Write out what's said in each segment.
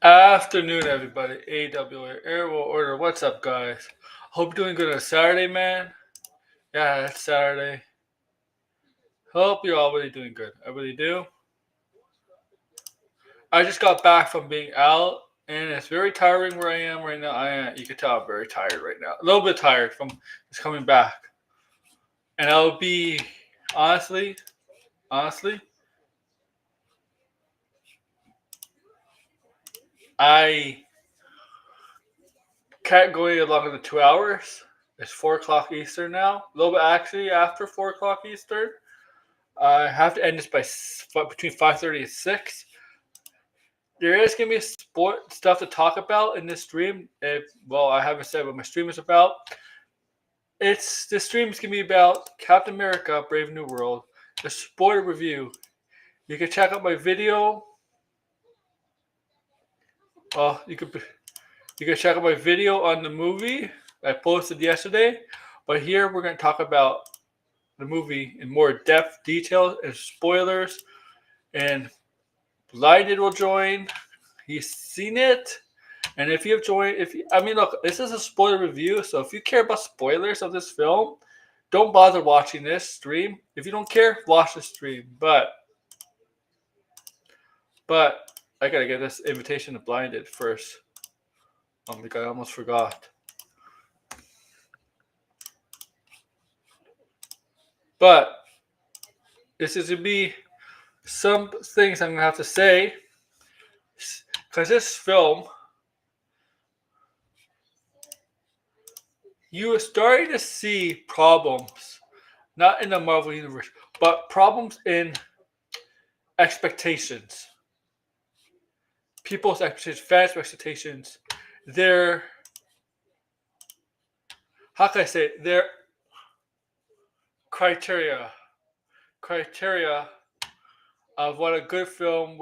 Afternoon, everybody. AWA Airwell Order. What's up, guys? Hope you're doing good on Saturday, man. Yeah, it's Saturday. Hope you're all really doing good. I really do. I just got back from being out, and it's very tiring where I am right now. You can tell I'm very tired right now. A little bit tired from just coming back. And I'll be honestly, I can't go any longer than 2 hours. It's 4 o'clock Eastern now. A little bit actually after 4 o'clock Eastern. I have to end this by between 5:30 and 6. There is going to be sport stuff to talk about in this stream. I haven't said what my stream is about. This stream is going to be about Captain America: Brave New World, the spoiler review. You can check out my video. You can check out my video on the movie I posted yesterday. But here we're going to talk about the movie in more depth, details, and spoilers. And Blinded will join. He's seen it. And if you have joined, look, this is a spoiler review. So if you care about spoilers of this film, don't bother watching this stream. If you don't care, watch the stream. But I gotta get this invitation to Blinded first. Oh my god, I almost forgot. But this is gonna be some things I'm gonna have to say, because this film, you are starting to see problems, not in the Marvel Universe, but problems in expectations. People's expectations, fans' expectations, their criteria of what a good film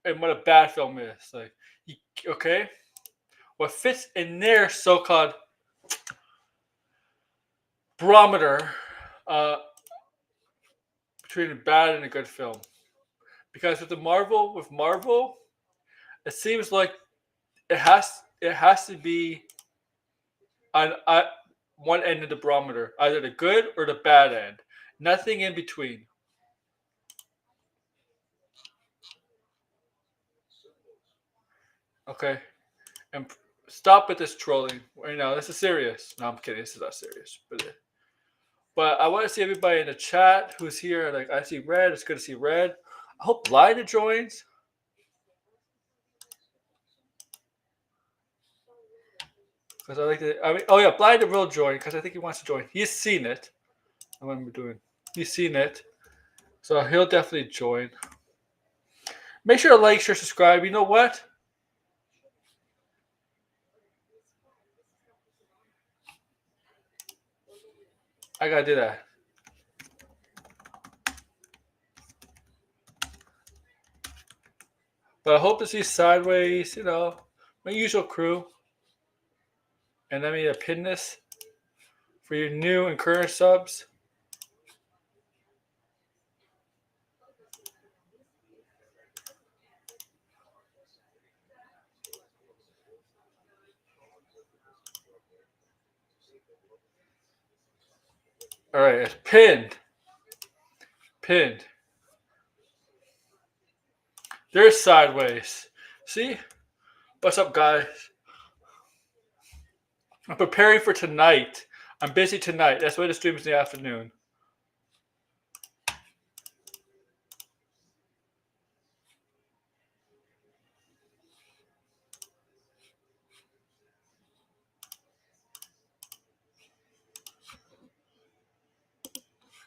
and what a bad film is. Like, okay, what fits in their so-called barometer between a bad and a good film. Because with Marvel, it seems like it has to be on one end of the barometer, either the good or the bad end. Nothing in between. Okay, and stop with this trolling right now. This is serious. No, I'm kidding. This is not serious. But I want to see everybody in the chat who's here. Like, I see Red. It's good to see Red. I hope Blinded joins. Because I like to. Blinded will join because I think he wants to join. He's seen it. What I'm doing. He's seen it. So he'll definitely join. Make sure to like, share, subscribe. You know what? I gotta do that. But I hope to see Sideways, my usual crew. And let me pin this for your new and current subs. All right, it's pinned. There's Sideways. See? What's up, guys? I'm preparing for tonight. I'm busy tonight. That's why the stream is in the afternoon.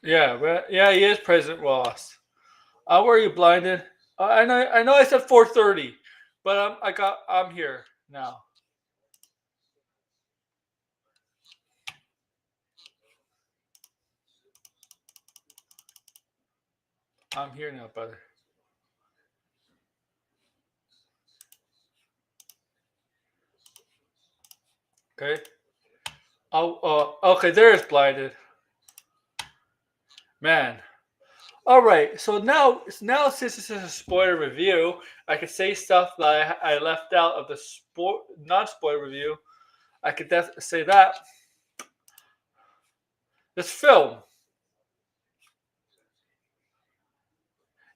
Yeah, he is President Ross. Where are you blinded? I know I said 4:30, but I'm here now. I'm here now, brother. Okay. Oh, okay. There is blinded, man. All right. So now since this is a spoiler review, I can say stuff that I left out of the non-spoiler review. I could say that this film.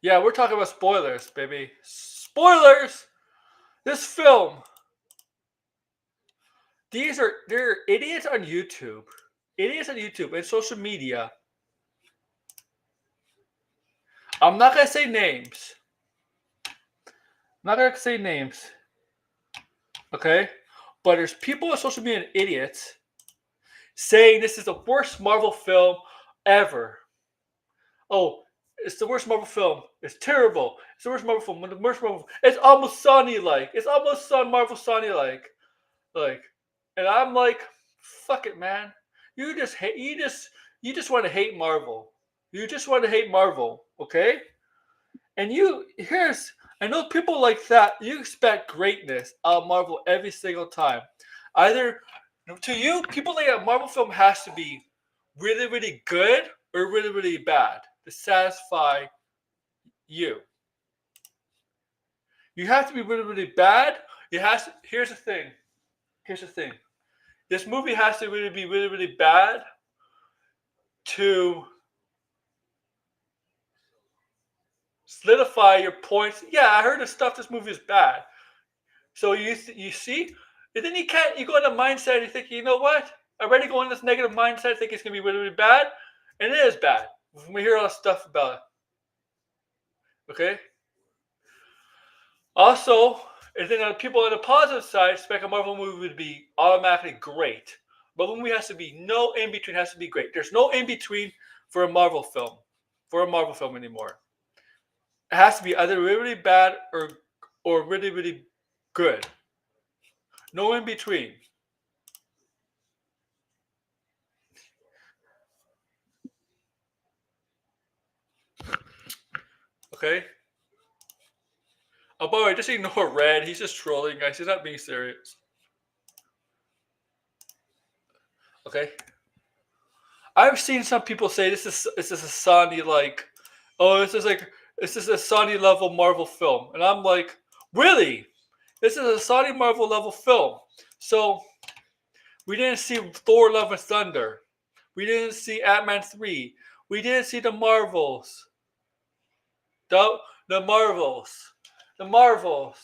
Yeah, we're talking about spoilers, baby. Spoilers. This film. They're idiots on YouTube. Idiots on YouTube and social media. I'm not gonna say names. I'm not gonna say names. Okay? But there's people on social media and idiots saying this is the worst Marvel film ever. Oh, it's the worst Marvel film. It's terrible. It's the worst Marvel film. The worst Marvel. It's almost Sony like. It's almost Marvel Sony like. Like, and I'm like, fuck it, man. You just hate. You just want to hate Marvel. You just want to hate Marvel, okay? And I know people like that. You expect greatness out of Marvel every single time. Either to you, people think a Marvel film has to be really, really good or really, really bad to satisfy you. You have to be really, really bad. Here's the thing. Here's the thing. This movie has to really be really, really bad to solidify your points. Yeah, I heard the stuff. This movie is bad. So you see, and then you go in a mindset and you think, you know what? I already go in this negative mindset, think it's gonna be really, really bad, and it is bad. We hear all this stuff about it. Okay. Also, and then people on the positive side expect a Marvel movie to be automatically great. But movie has to be no in between. Has to be great. There's no in between for a Marvel film. For a Marvel film anymore. It has to be either really, really bad or really, really good. No in between. Okay? Oh, by the way, just ignore Red. He's just trolling, guys. He's not being serious. Okay? I've seen some people say this is a Sony like, oh, this is a Sony level Marvel film, and I'm like, really? This is a Sony Marvel level film. So we didn't see Thor: Love and Thunder. We didn't see Ant-Man 3. We didn't see the Marvels. The Marvels. The Marvels.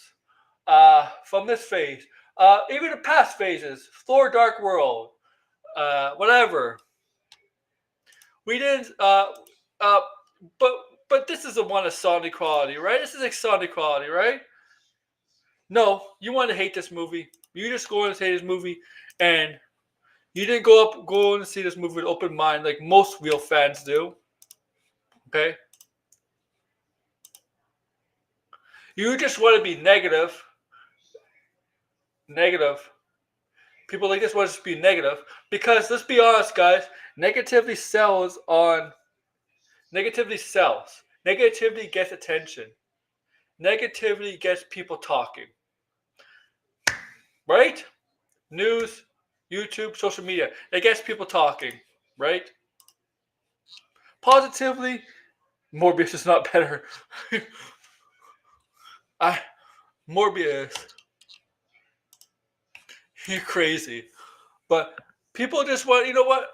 From this phase. Even the past phases. Thor: Dark World. Whatever. We didn't. Uh, but this is the one of Sony quality, right? This is like Sony quality, right? No, you want to hate this movie. You just go and say this movie, and you didn't go and see this movie with open mind like most real fans do. Okay. You just want to be negative. Negative. People like this want to be negative because let's be honest, guys. Negativity sells. Negativity gets attention. Negativity gets people talking. Right? News, YouTube, social media. It gets people talking. Right? Positively, Morbius is not better. Morbius. You're crazy. But people just want, you know what?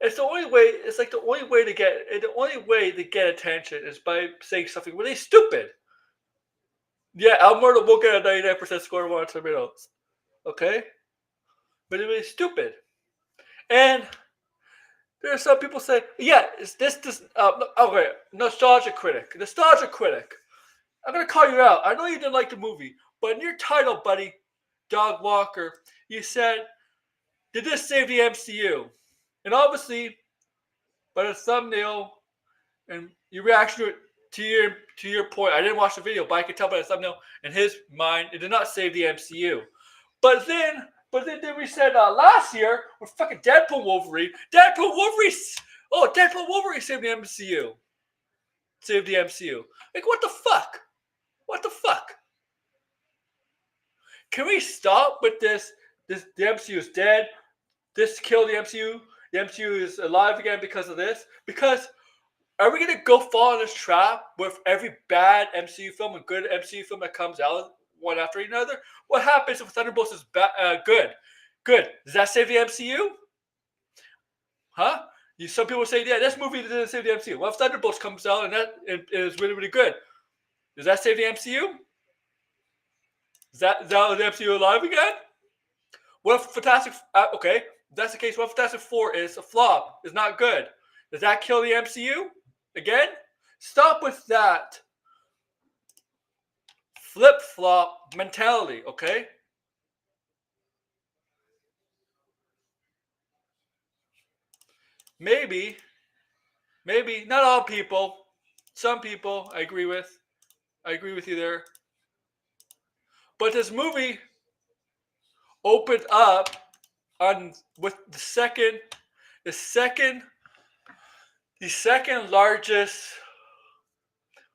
It's the only way. It's like the only way to get attention is by saying something really stupid. Yeah, Alberto will get a 99% score on Rotten Tomatoes. Okay, but it was stupid. And there are some people say, yeah, is this okay? Nostalgia critic. I'm gonna call you out. I know you didn't like the movie, but in your title, buddy, Dog Walker, you said, "Did this save the MCU?" And obviously, by the thumbnail and your reaction to your point. I didn't watch the video, but I could tell by the thumbnail. In his mind, it did not save the MCU. But then we said last year with fucking Deadpool Wolverine saved the MCU. Saved the MCU. Like, what the fuck? What the fuck? Can we stop with this? The MCU is dead. This killed the MCU. The MCU is alive again because of this. Because are we gonna go fall in this trap with every bad MCU film and good MCU film that comes out one after another? What happens if Thunderbolts is good? Good. Does that save the MCU? Huh? Some people say, yeah, this movie didn't save the MCU. What if Thunderbolts comes out and that is really, really good? Does that save the MCU? Is that the MCU alive again? What if Fantastic... okay, if that's the case, what if Fantastic Four is a flop, is not good? Does that kill the MCU? Again? Stop with that flip-flop mentality, okay? Maybe, not all people, some people I agree with you there. But this movie opened up on with the second largest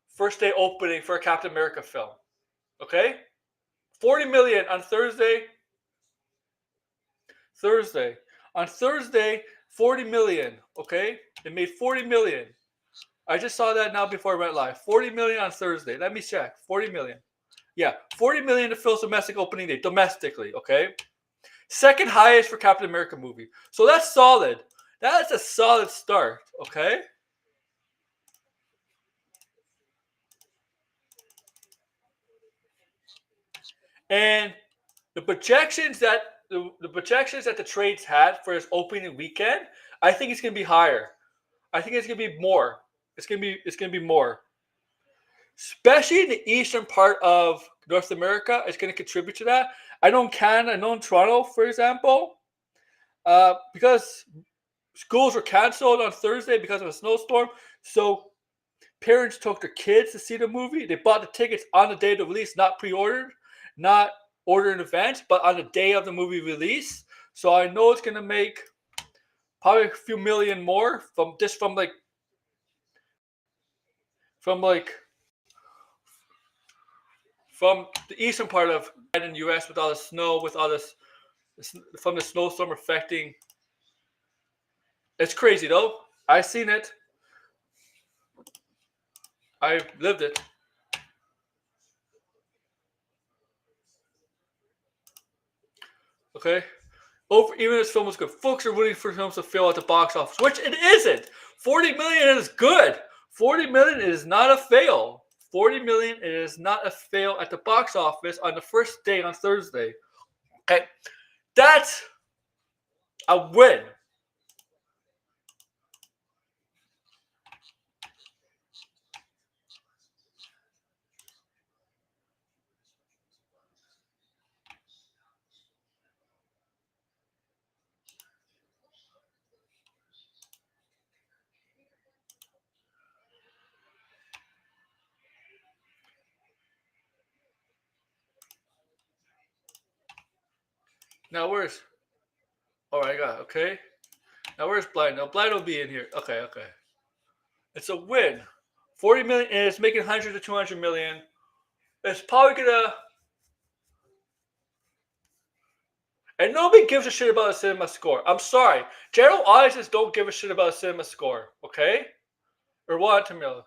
first day opening for a Captain America film. Okay? 40 million on Thursday. On Thursday, 40 million. Okay? It made 40 million. I just saw that now before I went live. 40 million on Thursday. Let me check. 40 million. Yeah, 40 million to Phil's domestic opening day. Domestically, okay? Second highest for Captain America movie. So that's solid. That's a solid start, okay? And the projections that the trades had for his opening weekend, I think it's gonna be higher. I think it's gonna be more. It's gonna be more. Especially in the eastern part of North America, it's gonna contribute to that. I know in Canada, I know in Toronto, for example, because schools were canceled on Thursday because of a snowstorm. So parents took their kids to see the movie. They bought the tickets on the day of the release, not pre-ordered, not ordered in advance, but on the day of the movie release. So I know it's gonna make probably a few million more from the eastern part of in the U.S. with all the snow, with all this from the snowstorm affecting. It's crazy though. I've seen it. I've lived it. Okay. Even if this film was good, folks are rooting for films to fail at the box office, which it isn't. 40 million is good. 40 million is not a fail. 40 million is not a fail at the box office on the first day on Thursday. Okay. That's a win. Now where's... Oh, I got it. Okay. Now where's Blind? Now Blind will be in here. Okay. It's a win. 40 million, and it's making 100 to 200 million. It's probably gonna... And nobody gives a shit about a cinema score. I'm sorry. General audiences don't give a shit about a cinema score. Okay? Or Rotten Tomatoes.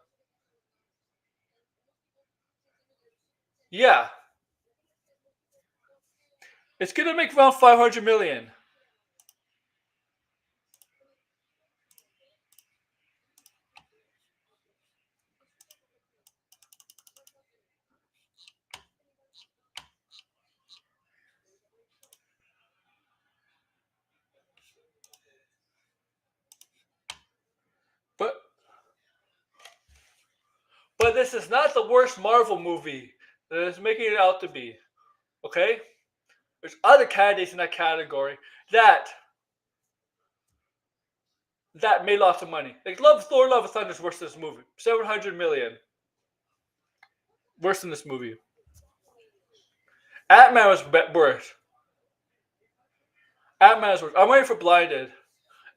Yeah. It's gonna make around 500 million. But this is not the worst Marvel movie that is making it out to be. Okay? There's other candidates in that category that that made lots of money. Like Thor: Love and Thunder is worse than this movie. 700 million. Worse than this movie. Ant-Man was worse. Ant-Man was worse. I'm waiting for Blinded.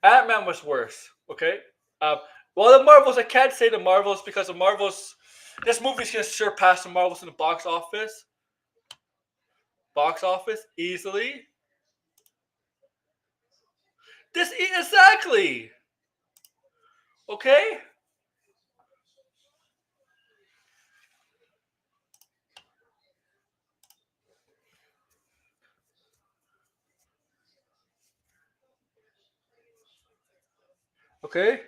Ant-Man was worse. Okay. Well, the Marvels, I can't say the Marvels because the Marvels. This movie's gonna surpass the Marvels in the box office. Box office easily. This exactly. Okay. Okay.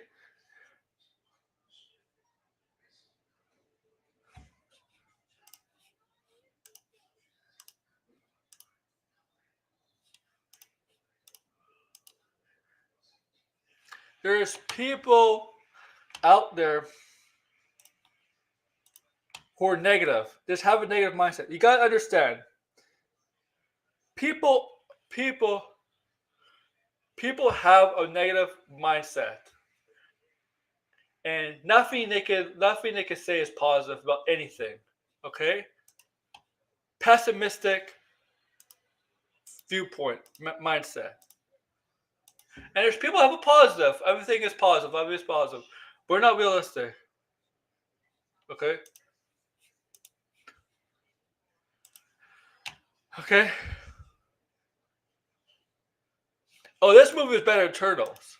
There's people out there who are negative. Just have a negative mindset. You gotta understand. People, people, people have a negative mindset, and nothing they can say is positive about anything. Okay, pessimistic viewpoint mindset. And there's people who have a positive. Everything is positive. Everything is positive. We're not realistic. Okay. Okay. Oh, this movie is better than Turtles.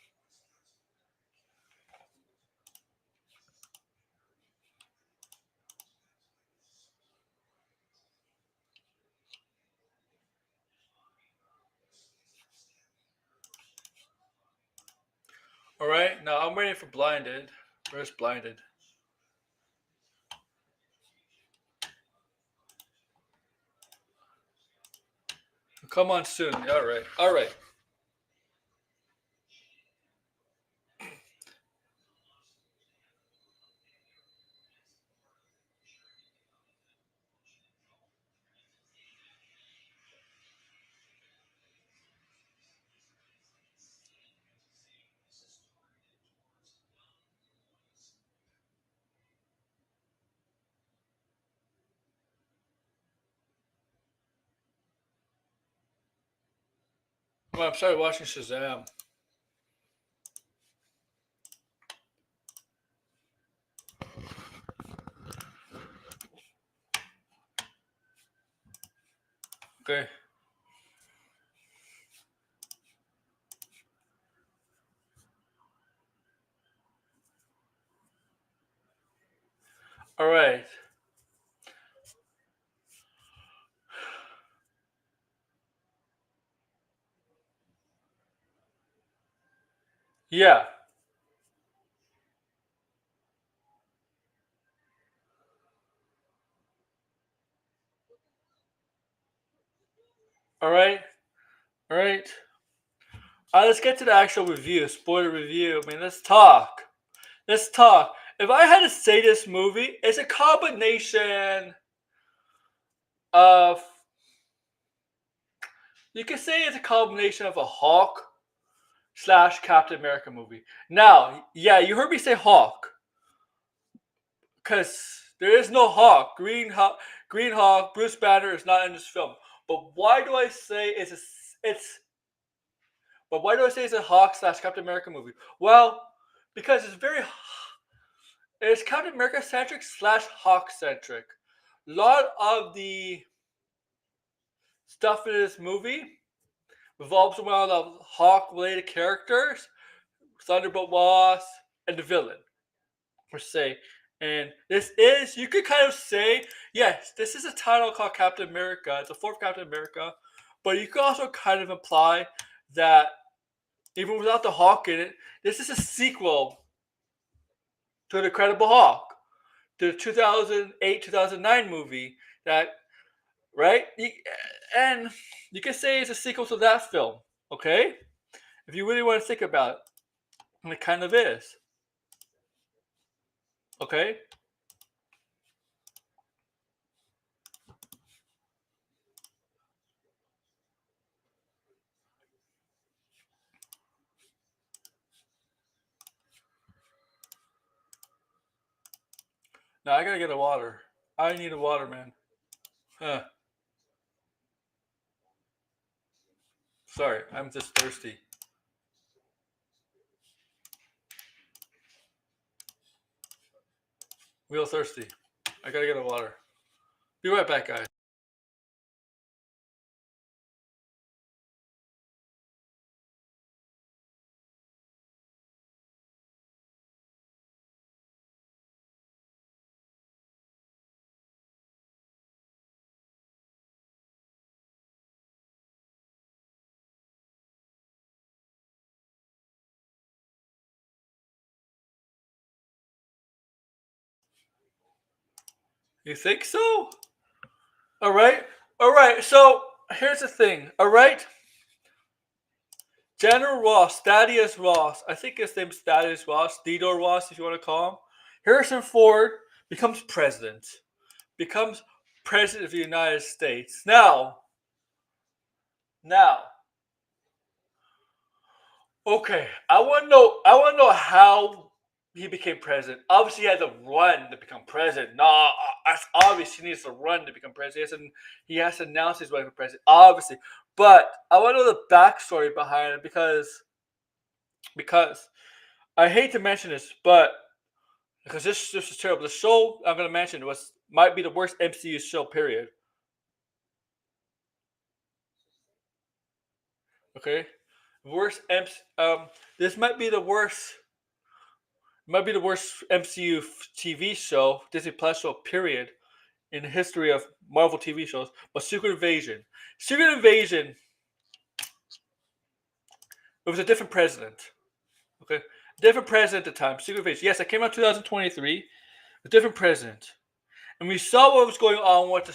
All right. Now I'm waiting for Blinded. Where's Blinded? Come on soon. All right. All right. Well, I'm sorry, watching Shazam. Okay. All right. Yeah. All right. All right. Let's get to the actual review. Spoiler review. I mean, let's talk. Let's talk. If I had to say this movie, it's a combination of. You can say it's a combination of a Hawk slash Captain America movie. Now, yeah, you heard me say Hawk, because there is no Hawk. Green Hawk, Bruce Banner is not in this film. But why do I say it's? But why do I say it's a Hawk slash Captain America movie? Well, because it's Captain America centric slash Hawk centric. A lot of the stuff in this movie revolves around the Hawk related characters, Thunderbolt Ross, and the villain, per se. And this is, you could kind of say, yes, this is a title called Captain America. It's a fourth Captain America. But you could also kind of imply that even without the Hawk in it, this is a sequel to The Incredible Hulk, the 2008 2009 movie that, right? And you can say it's a sequel to that film, okay? If you really want to think about it, and it kind of is, okay? Now I gotta get a water. I need a water, man. Huh. Sorry, I'm just thirsty. Real thirsty. I gotta get a water. Be right back, guys. You think so? All right. All right. So here's the thing. All right. General Ross, Thaddeus Ross, I think his name's Thaddeus Ross, Theodore Ross, if you want to call him. Harrison Ford becomes president. Becomes president of the United States. Now, okay, I want to know. I want to know how he became president. Obviously, he had to run to become president. No, that's obvious. He needs to run to become president. He has to announce his way for president. Obviously, but I want to know the backstory behind it because I hate to mention this, but because this is terrible. The show I'm going to mention might be the worst MCU show. Period. Okay, worst MC. This might be the worst. Might be the worst MCU TV show, Disney Plus show. Period. In the history of Marvel TV shows, but Secret Invasion. Secret Invasion. It was a different president. Okay, different president at the time. Secret Invasion. Yes, it came out 2023. A different president, and we saw what was going on with the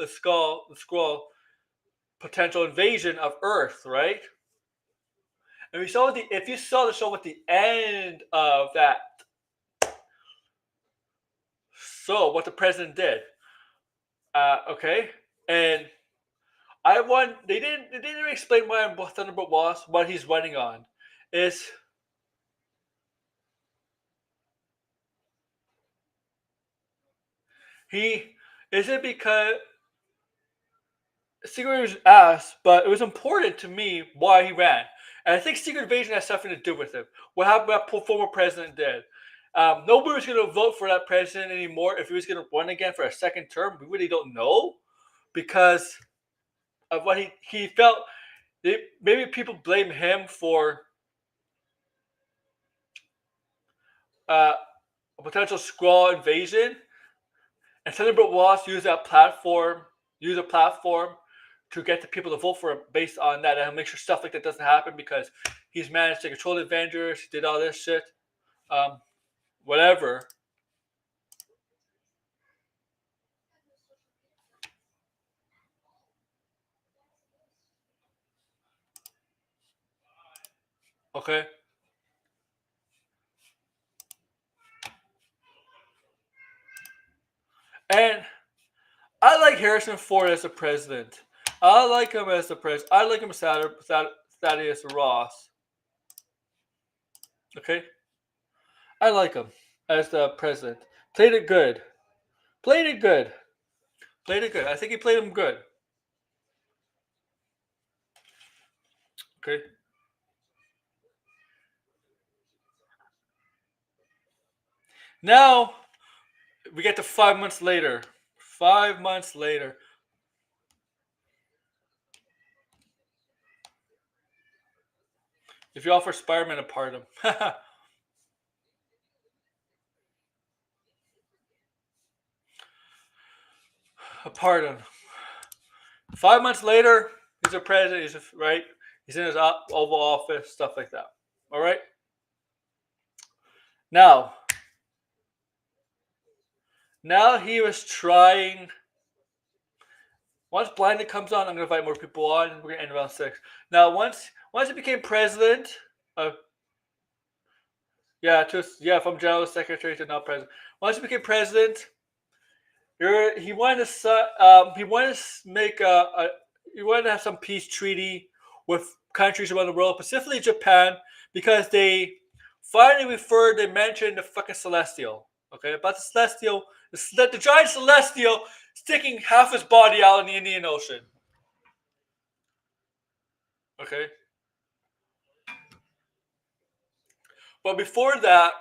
Skrull potential invasion of Earth, right? And we saw if you saw the show at the end of that, so what the president did, okay, and they didn't explain why Thunderbolt was what he's running on, is he is it because Secret Invasion asked, but it was important to me why he ran. And I think Secret Invasion has something to do with it. What happened that former president did. Nobody was going to vote for that president anymore if he was going to run again for a second term. We really don't know because of what he felt. Maybe people blame him for a potential Skrull invasion. And Thunderbolt Ross used a platform to get the people to vote for him based on that and make sure stuff like that doesn't happen because he's managed to control the Avengers, he did all this shit. Whatever. Okay. And I like Harrison Ford as the president. I like him as the president. I like him as Thaddeus Ross. Okay? I like him as the president. Played it good. Played it good. Played it good. I think he played him good. Okay? Now, we get to 5 months later. 5 months later. If you offer Spider-Man a pardon. A pardon. 5 months later, he's a president. Right? He's in his Oval Office, stuff like that. All right? Now he was trying. Once Blinded comes on, I'm going to invite more people on. We're going to end around 6. Now, once he became president, from general secretary to now president. Once he became president, he wanted to have some peace treaty with countries around the world, specifically Japan, because they finally mentioned the fucking Celestial. Okay, about the celestial, the giant celestial sticking half his body out in the Indian Ocean. Okay, but before that,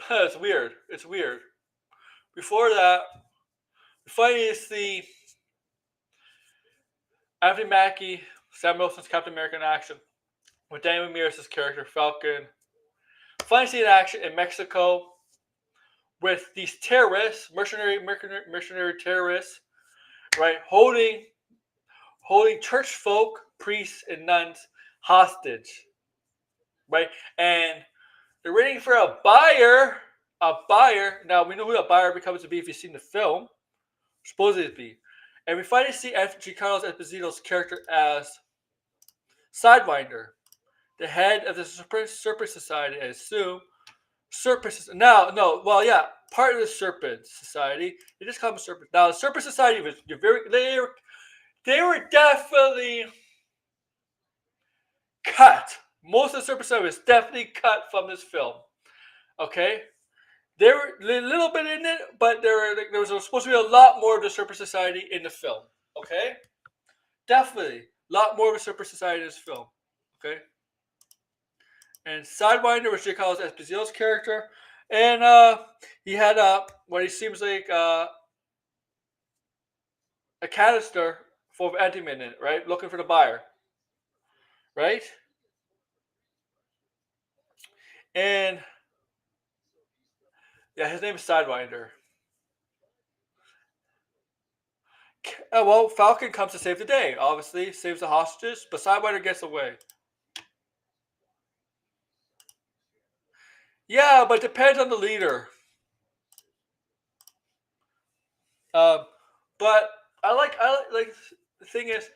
it's weird. It's weird. Before that, we finally see Anthony Mackie, Sam Wilson's Captain America in action, with Danny Ramirez's character Falcon. Finally see in action in Mexico with these terrorists, mercenary terrorists, right, holding church folk, priests, and nuns hostage, right, and they're waiting for a buyer. A buyer. Now we know who that buyer becomes to be if you've seen the film. Supposedly to be, and we finally see Giancarlo Esposito's character as Sidewinder, the head of the Serpent Society. I assume Serpent. No. Well, yeah, part of the Serpent Society. They just call them Serpent. Now, the Serpent Society was they were definitely cut. Most of the Serpent Society was definitely cut from this film. Okay, they were a little bit in it, but there was supposed to be a lot more of the Serpent Society in the film. Okay, definitely a lot more of the Serpent Society in this film. Okay. And Sidewinder was Giancarlo Esposito's character, and he had what he seems like a canister full of antimatter in it, right? Looking for the buyer, right? And yeah, his name is Sidewinder. Well, Falcon comes to save the day. Obviously, saves the hostages, but Sidewinder gets away. Yeah, but it depends on the leader. But I like the thing is,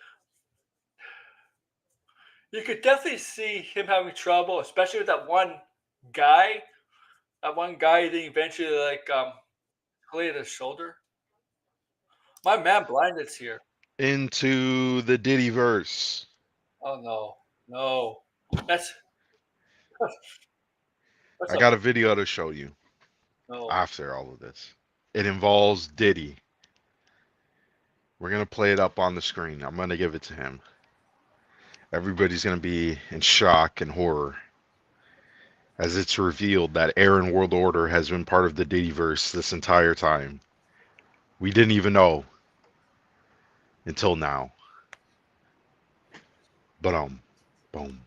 you could definitely see him having trouble, especially with that one guy. That one guy that eventually cleared his shoulder. My man Blinded's here. Into the Diddy verse. Oh no. That's what's I up? got a video to show you No. after all of this. It involves Diddy. We're gonna play it up on the screen. I'm gonna give it to him. Everybody's gonna be in shock and horror as it's revealed that Aaron World Order has been part of the Diddyverse this entire time. We didn't even know until now. But boom.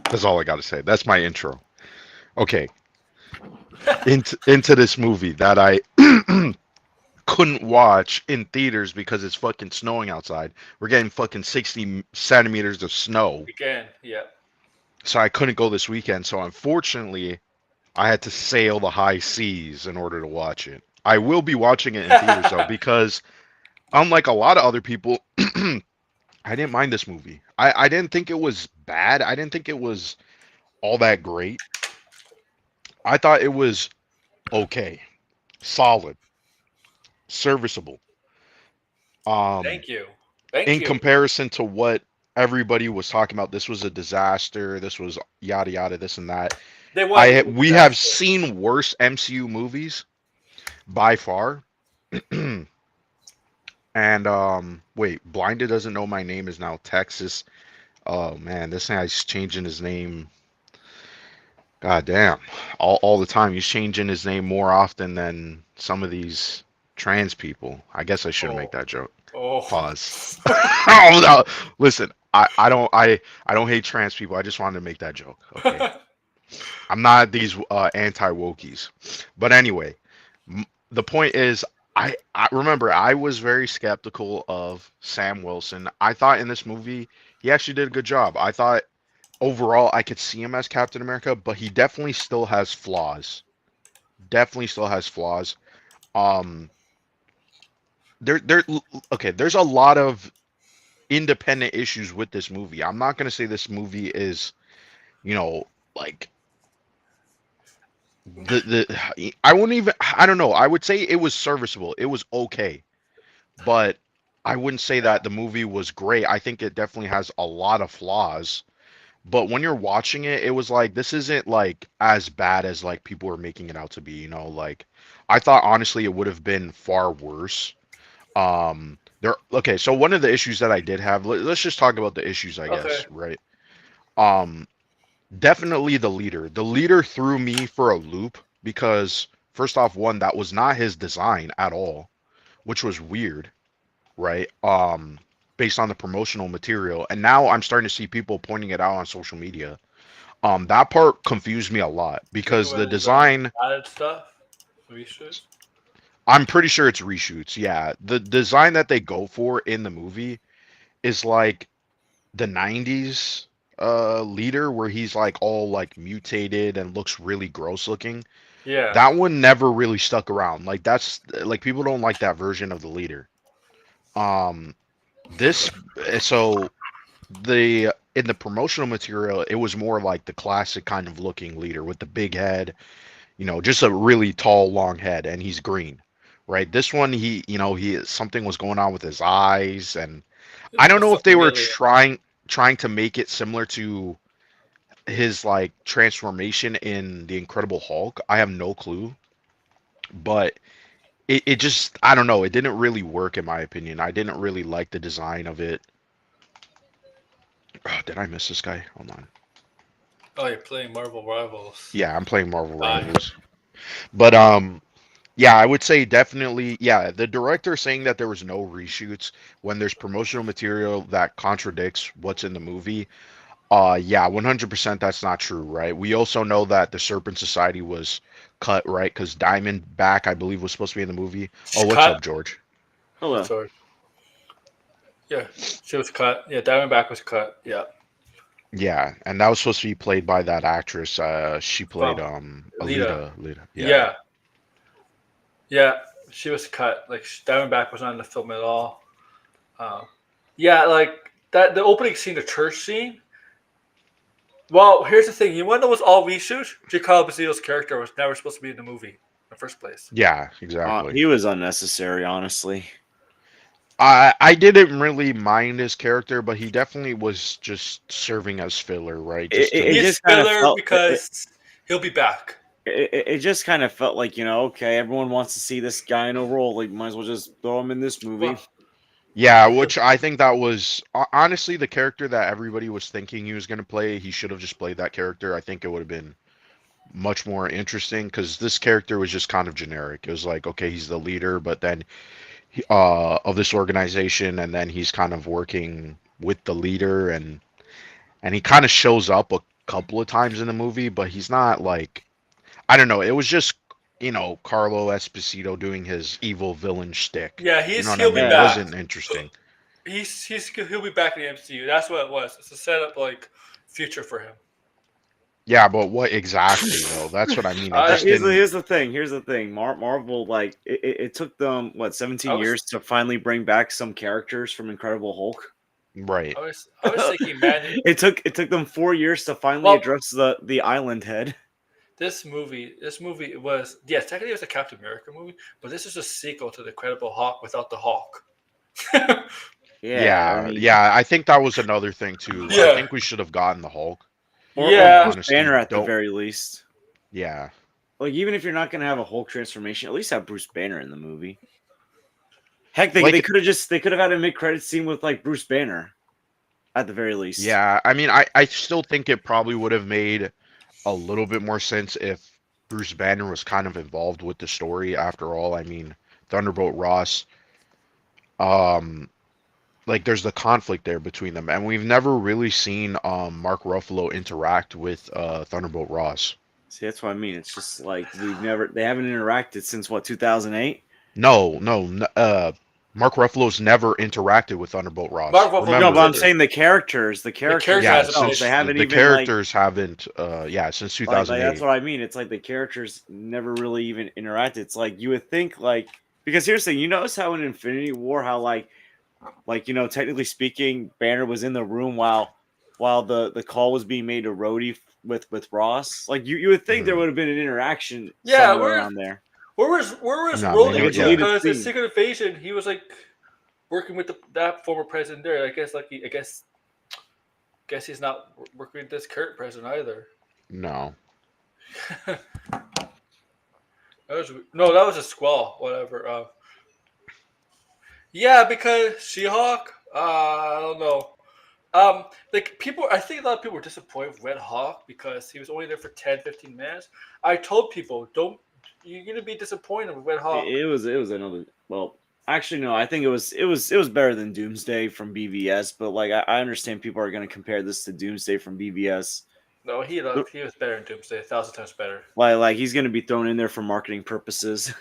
That's all I gotta say. That's my intro. Okay, into this movie that I couldn't watch in theaters because it's fucking snowing outside. We're getting fucking 60 centimeters of snow. Again, yeah. So I couldn't go this weekend. So unfortunately, I had to sail the high seas in order to watch it. I will be watching it in theaters though because unlike a lot of other people, I didn't mind this movie. I didn't think it was bad. I didn't think it was all that great. I thought it was okay, solid, serviceable. Um, Thank you. Thank in you. comparison to what everybody was talking about, this was a disaster. This was yada yada, this and that. They want to be a We have disaster. seen worse MCU movies by far. And wait, Blinded doesn't know my name is now Texas. Oh man, this guy's changing his name. God damn, all the time. He's changing his name more often than some of these trans people. I guess I shouldn't make Oh. that joke. Oh. Pause. Oh, no. Listen, I don't hate trans people. I just wanted to make that joke. Okay, I'm not these anti wokies. But anyway, the point is, I remember I was very skeptical of Sam Wilson. I thought in this movie he actually did a good job. I thought overall I could see him as Captain America, but he definitely still has flaws. Definitely still has flaws. Um, there, okay. There's a lot of independent issues with this movie. I'm not gonna say this movie is, you know, like the I wouldn't even I don't know. I would say it was serviceable. It was okay, but I wouldn't say Yeah. that the movie was great. I think it definitely has a lot of flaws. But when you're watching it, it was like this isn't like as bad as like people were making it out to be, you know, like I thought honestly it would have been far worse. There okay, so one of the issues that I did have, let's just talk about the issues, I Okay. guess, right? Um Definitely the leader. The leader threw me for a loop because first off, one, that was not his design at all, which was weird, right? Based on the promotional material. And now I'm starting to see people pointing it out on social media. That part confused me a lot Think it because the was design, added stuff. Reshoots. I'm pretty sure it's reshoots. Yeah, the design that they go for in the movie is like the 90s leader where he's like all like mutated and looks really gross looking. Yeah. That one never really stuck around. Like that's like people don't like that version of the leader. Um this so the in the promotional material it was more like the classic kind of looking leader with the big head, you know, just a really tall long head, and he's green. Right? This one he, you know, he something was going on with his eyes, and I don't It's know if they something were alien. trying to make it similar to his like transformation in the Incredible Hulk. I have no clue, but it just I don't know. It didn't really work in my opinion. I didn't really like the design of it. Oh, did I miss this guy? Hold on. Oh, you're playing Marvel Rivals. Yeah, I'm playing Marvel Bye. Rivals. But yeah, I would say definitely yeah, the director saying that there was no reshoots when there's promotional material that contradicts what's in the movie. Yeah, 100% that's not true, right? We also know that the Serpent Society was cut, right? Because Diamondback, I believe, was supposed to be in the movie. Oh, She's what's cut. up, George? Hello. Sorry. Yeah, she was cut. Yeah, Diamondback was cut. Yeah. Yeah, and that was supposed to be played by that actress. She played From Lita. Alita. Yeah. Yeah. Yeah. She was cut. Like Diamondback was not in the film at all. Um, yeah, like that. The opening scene, the church scene. Well, here's the thing. You want to know what's all reshoot? Giancarlo Esposito's character was never supposed to be in the movie in the first place. Yeah, exactly. He was unnecessary, honestly. I didn't really mind his character, but he definitely was just serving as filler, right? Just It to He's just kind of filler felt because he'll be back. it just kind of felt like, okay, everyone wants to see this guy in a role. Like, might as well just throw him in this movie. Well, Yeah, which I think that was honestly the character that everybody was thinking he was going to play. He should have just played that character. I think it would have been much more interesting because this character was just kind of generic. It was like, okay, he's the leader, but then of this organization, and then he's kind of working with the leader, and he kind of shows up a couple of times in the movie, but he's not like I don't know. It was just Carlo Esposito doing his evil villain shtick. yeah, You know what I he'll be mean? It back. wasn't interesting. He'll be back in the MCU. That's what it was. It's a setup like future for him. Yeah, but what exactly though? That's what I mean. It just didn't. Here's the thing. Here's the thing. Marvel, like, it took them what 17 I was- years to finally bring back some characters from Incredible Hulk. Right. I was thinking, man, It took them 4 years to finally Well- address the Island Head. this movie was yes, technically it was a Captain America movie, but this is a sequel to the Incredible Hulk without the Hulk. Yeah, I mean, yeah. I think that was another thing too. I Yeah. think we should have gotten the Hulk. Or Yeah. Bruce Honestly, Banner at the don't- very least. Yeah. Like, even if you're not gonna have a Hulk transformation, at least have Bruce Banner in the movie. Heck, Like- they could have had a mid credit scene with like Bruce Banner, at the very least. Yeah. I mean, I still think it probably would have made a little bit more sense if Bruce Banner was kind of involved with the story. After all, I mean, Thunderbolt Ross. Like there's the conflict there between them, and we've never really seen Mark Ruffalo interact with Thunderbolt Ross. See, that's what I mean. It's just like they haven't interacted since what 2008. No, Mark Ruffalo's never interacted with Thunderbolt Ross. Mark Ruffalo- No, Remember, but I'm saying the characters characters yeah, hasn't since they haven't the even characters haven't since like 2008. that's what I mean. It's like the characters never really even interacted. It's like you would think like because here's the thing, you notice how in Infinity War how like technically speaking, Banner was in the room while the call was being made to Rhodey with Ross. Like you would think there would have been an interaction Yeah, somewhere around there. Where was No, Rhodey? maybe- yeah. Because in Secret Invasion, he was like working with that former president there. I guess guess he's not working with this current president either. No. That was a squall. Whatever. Yeah, because She-Hulk. I don't know. Like people, I think a lot of people were disappointed with Red Hawk because he was only there for 10, 15 minutes. I told people, don't. You're gonna be disappointed with Red Hawk. It was another. Well, actually, no. I think it was better than Doomsday from BVS. But like, I understand people are going to compare this to Doomsday from BVS. No, he was better in Doomsday, 1,000 times better. Like he's going to be thrown in there for marketing purposes.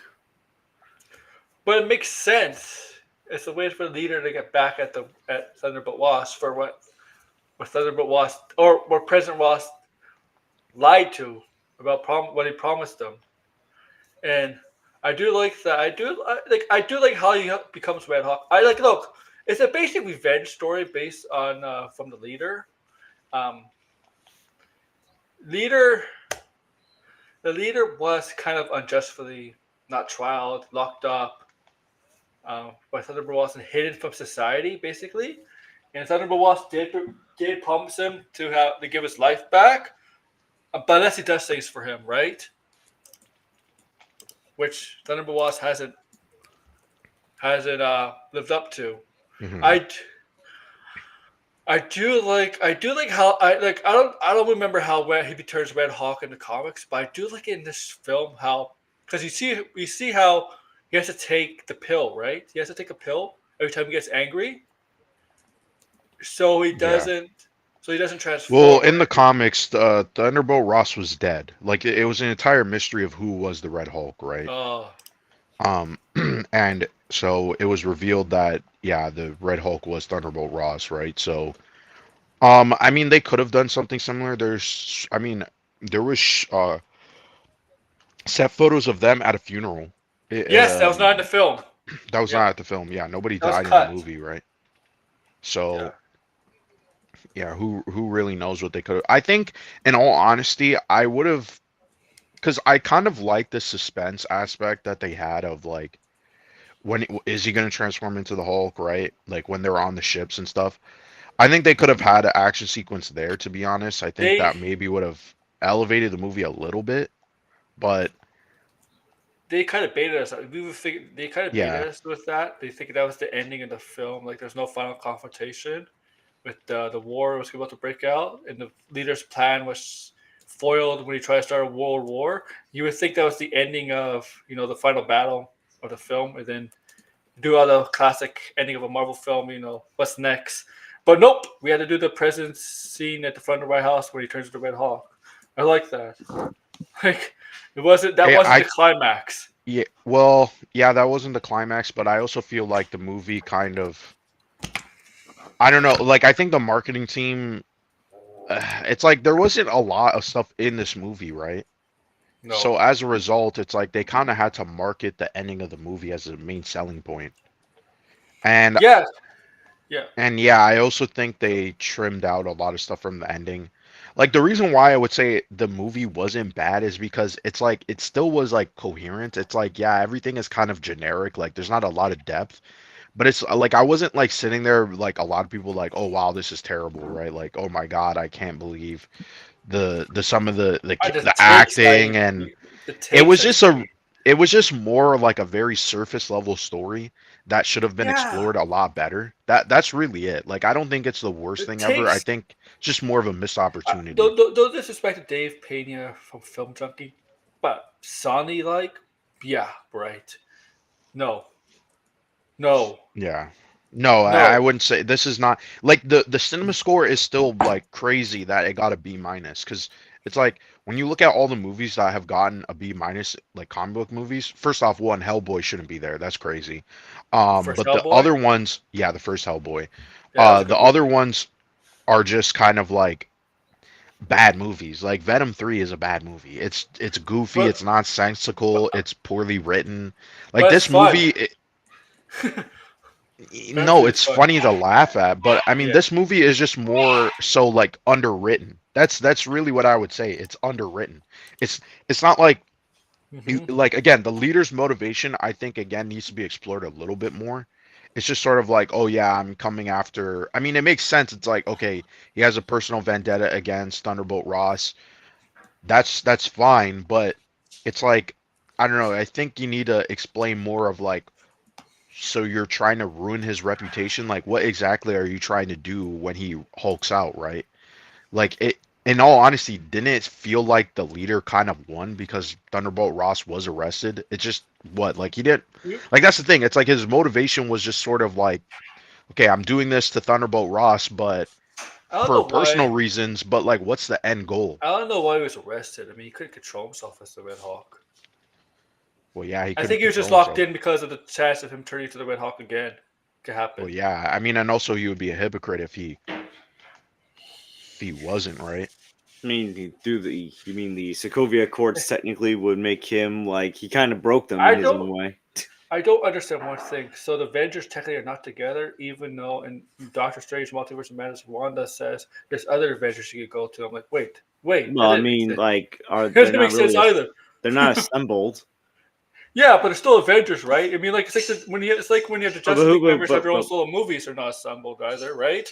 But it makes sense. It's a way for the leader to get back at Thunderbolt Ross for what Thunderbolt Ross or what President Ross lied to about what he promised them. And I do like that. I do like how he becomes Red Hawk. Look, it's a basic revenge story based on from the leader. The leader was kind of unjustly not trialed, locked up by Thunderbolt Ross and hidden from society, basically. And Thunderbolt Ross did promise him to give his life back, but unless he does things for him, right? Which Thunderbolt Ross hasn't lived up to. Mhm. I do like how I don't remember how he turns Red Hawk in the comics, but I do like in this film how, because you see how he has to take the pill, right? He has to take a pill every time he gets angry, so he doesn't transform. Well, in the comics, Thunderbolt Ross was dead. Like it was an entire mystery of who was the Red Hulk, right? Oh, And so it was revealed that the Red Hulk was Thunderbolt Ross, right? So, I mean, they could have done something similar. There was set photos of them at a funeral. yes, that was not in the film. That was not at the film. Yeah, nobody That was died in cut. the movie, right? So, who really knows what they could have? I think, in all honesty, I would have, because I kind of like the suspense aspect that they had of like, is he going to transform into the Hulk, right? Like when they're on the ships and stuff. I think they could have had an action sequence there, to be honest. I think that maybe would have elevated the movie a little bit, but they kind of baited us. They kind of baited us with that. They think that was the ending of the film. Like there's no final confrontation with the war was about to break out, and the leader's plan was foiled when he tried to start a world war. You would think that was the ending of the final battle of the film, and then do all the classic ending of a Marvel film. What's next? But nope, we had to do the president's scene at the front of the White House where he turns into Red Hawk. I like that. Like wasn't the climax. Yeah, well, that wasn't the climax, but I also feel like the movie kind of, I don't know, like I think the marketing team, it's like there wasn't a lot of stuff in this movie, right? No. So as a result, it's like they kind of had to market the ending of the movie as a main selling point. And yeah. And I also think they trimmed out a lot of stuff from the ending. Like the reason why I would say the movie wasn't bad is because it's like it still was like coherent. It's like everything is kind of generic. Like there's not a lot of depth. But it's like I wasn't like sitting there like a lot of people like, oh wow, this is terrible, right? Like, oh my god, I can't believe the some of the acting and it was just more like a very surface level story that should have been explored a lot better. That's really it. Like I don't think it's the worst thing ever. I think it's just more of a missed opportunity. Don't disrespect to Dave Pena from Film Junkie, but Sonny right. No. Yeah. No, I wouldn't say this is not like the cinema score is still like crazy that it got a B minus because it's like when you look at all the movies that have gotten a B minus, like comic book movies. First off, one Hellboy shouldn't be there. That's crazy. But the other ones, the first Hellboy. The other ones are just kind of like bad movies. Like Venom 3 is a bad movie. It's goofy. It's nonsensical. It's poorly written. Like this movie. No, it's funny to laugh at, but I mean, this movie is just more so like underwritten. That's really what I would say. It's underwritten. It's not like like again, the leader's motivation I think again needs to be explored a little bit more it's just sort of like, oh yeah, I'm coming after. I mean, it makes sense. It's like, okay, he has a personal vendetta against Thunderbolt Ross. That's fine, but it's like, I don't know. I think you need to explain more of like, so you're trying to ruin his reputation. Like, what exactly are you trying to do when he hulks out, right? Like it. In all honesty, didn't it feel like the leader kind of won because Thunderbolt Ross was arrested? It just what like he didn't like that's the thing. It's like his motivation was just sort of like, okay, I'm doing this to Thunderbolt Ross, but I don't for know personal why. reasons. But like, what's the end goal? I don't know why he was arrested. I mean, he couldn't control himself as the Red Hawk. Well, yeah, he I couldn't think he was control just locked himself. in because of the chance of him turning to the Red Hawk again. Could Well, happen. yeah, I mean, and also he would be a hypocrite if he wasn't, right? I mean, you mean the Sokovia Accords technically would make him like he kind of broke them I in his own don't. way. I don't understand one thing. So the Avengers technically are not together, even though in Doctor Strange Multiverse of Madness, Wanda says there's other Avengers you could go to. I'm like, wait, that Well, I didn't make mean, sense. like, are That they're doesn't make not sense really either. they're not assembled. Yeah, but it's still Avengers, right? I mean, like it's like when you have the But Justice League who? members have their own solo movies, they're not assembled either, right?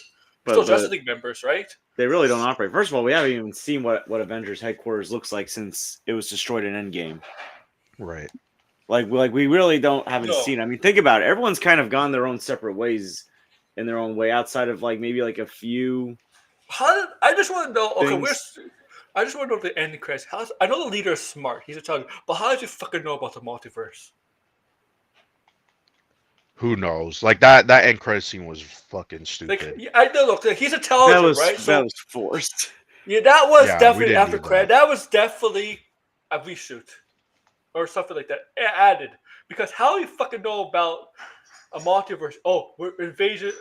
They're still Justice But League members, right? they really don't operate. First of all, we haven't even seen what Avengers headquarters looks like since it was destroyed in Endgame. Right. Like we really haven't No. seen. I mean, think about it. Everyone's kind of gone their own separate ways in their own way, outside of like maybe like a few I just want to know? Okay, things. I just want to know the ending credits. I know the leader is smart. He's a child, but how does he fucking know about the multiverse? Who knows? Like that end credit scene was fucking Like, stupid. yeah, I know. Look, like, he's intelligent, right? That So was forced. yeah, that was Yeah, we definitely didn't after need credit. that. That was definitely a reshoot or something like that added. Because how do you fucking know about a multiverse? Oh, we're invaders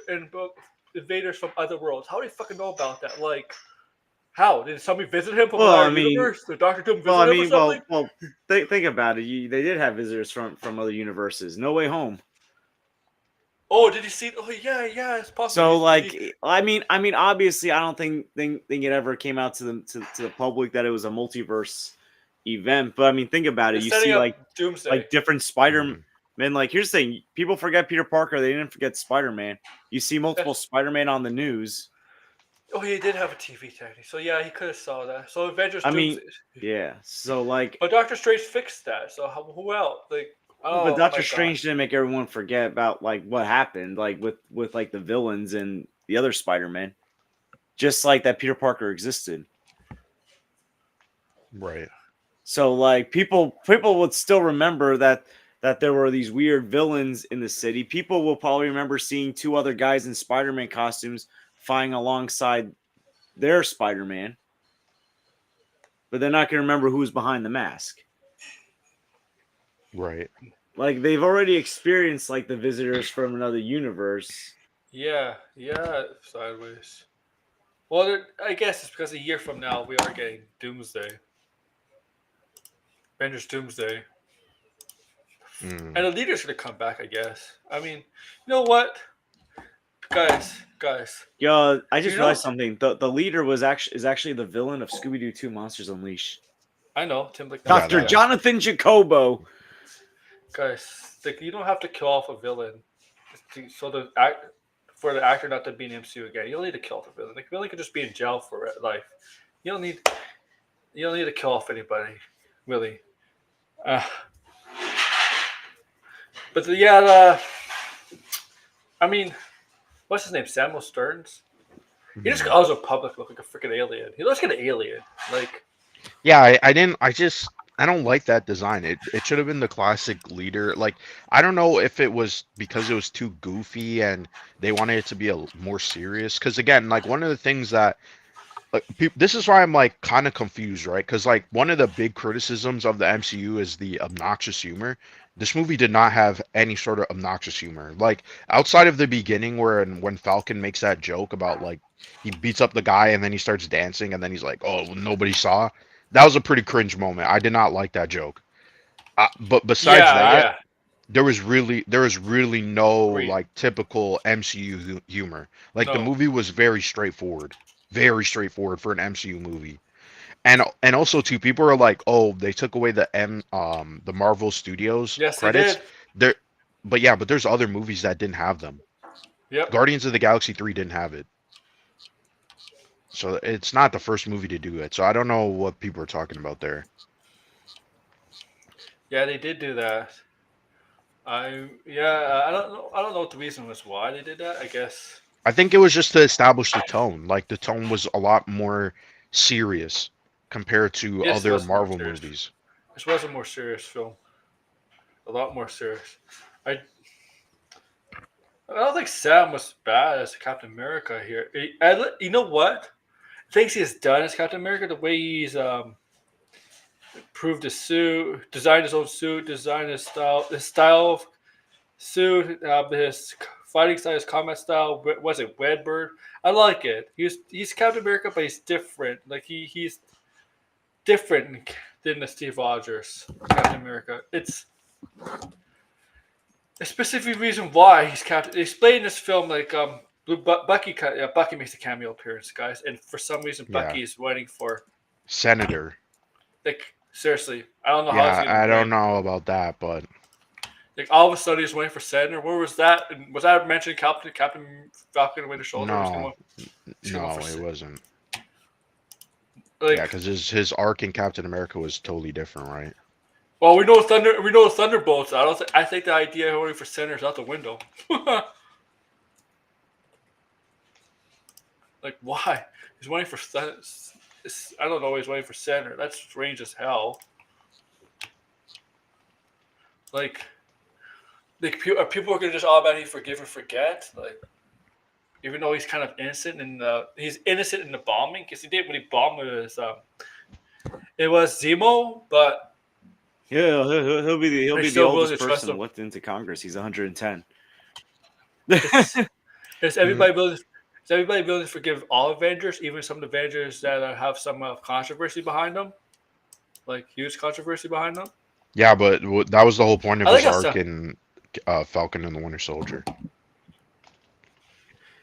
from other worlds. How do you fucking know about that? Like, how did somebody visit him from Well, another I mean, universe? Did Doctor Doom well, visit him or something? think about it. They did have visitors from other universes. No Way Home. Oh, did you see? Oh, yeah, it's possible. So, like, I mean, obviously, I don't think it ever came out to the public that it was a multiverse event. But I mean, think about it. It's You setting see, up Doomsday. like different Spider Mhm. Man. Like, here's the thing: people forget Peter Parker. They didn't forget Spider Man. You see multiple Spider Man on the news. Oh, he did have a TV technique, so yeah, he could have saw that. So Avengers I mean, Doomsday, yeah. So like, but Doctor Strange fixed that. So who else? Like, but oh Doctor my god, Strange didn't make everyone forget about like what happened, like with like the villains and the other Spider Man. Just like that, Peter Parker existed. Right. So like people would still remember that there were these weird villains in the city. People will probably remember seeing two other guys in Spider-Man costumes fighting alongside their Spider-Man. But they're not going to remember who's behind the mask. Right. Like they've already experienced like the visitors from another universe. yeah, sideways. Well, I guess it's because a year from now we are getting Doomsday, Avengers Doomsday, Mm. and the leader's gonna come back. I guess. I mean, you know what, guys. Yo, I just You realized know, something. The leader is actually the villain of Scooby Doo 2 Monsters Unleashed. I know Tim like Yeah, Dr. that- Jonathan Jacobo. guys. Like, you don't have to kill off a villain, so for the actor not to be in MCU again. You don't need to kill off a villain. Like, a villain could just be in jail for life. You don't need to kill off anybody, really. But I mean, what's his name? Samuel Stearns. He just also public look like a freaking alien. He looks like an alien. Like, Yeah, I don't like that design. It should have been the classic leader. Like, I don't know if it was because it was too goofy and they wanted it to be a more serious. Because again, like one of the things that like this is why I'm like kind of confused, right? Because like one of the big criticisms of the MCU is the obnoxious humor. This movie did not have any sort of obnoxious humor. Like outside of the beginning, where and when Falcon makes that joke about like he beats up the guy and then he starts dancing and then he's like, "Oh, nobody saw." That was a pretty cringe moment. I did not like that joke. But besides that, yeah, there was really no Agreed. like typical MCU humor. Like the No. movie was very straightforward for an MCU movie. And also too, people are like, oh, they took away the Marvel Studios Yes, they credits. did. There but yeah, but there's other movies that didn't have them. Yep. Guardians of the Galaxy 3 didn't have it. So it's not the first movie to do it. So I don't know what people are talking about there. Yeah, they did do that. I don't know. I don't know what the reason was why they did that. I guess. I think it was just to establish the tone. Like the tone was a lot more serious compared to Yes, other was more Marvel serious. movies. This was a more serious film. A lot more serious. I I don't think Sam was bad as Captain America here. You know what? Things he's done as Captain America, the way he's improved his suit, designed his own suit, designed his style of suit, his fighting style, his combat style. Was it Redbird? I like it. He's Captain America, but he's different. Like he's different than the Steve Rogers Captain America. It's a specific reason why he's Captain. They explain in this film like Bucky makes a cameo appearance, guys, and for some reason Yeah. Bucky is waiting for Senator. like seriously. I don't know how he's Yeah, gonna I don't win. know about that, but Like all of a sudden he's waiting for Senator. Where was that? And was that mentioned Captain Falcon and Winter Soldier? no, He's going no, for it wasn't. like Yeah, because his arc in Captain America was totally different, right? well we know Thunderbolts. I think the idea of waiting for Senator is out the window. Like why? He's waiting for I don't know. He's waiting for Senator. That's strange as hell. Like people are gonna just automatically forgive and forget. Like even though he's kind of innocent in the bombing because he did when he bombed it was Zemo, but Yeah, he'll be I the still willing oldest to trust person him. elected into Congress. He's 110. Is everybody willing to forgive all Avengers, even some Avengers that have some controversy behind them, like huge controversy behind them? Yeah, but that was the whole point of I his like how arc in Falcon and the Winter Soldier.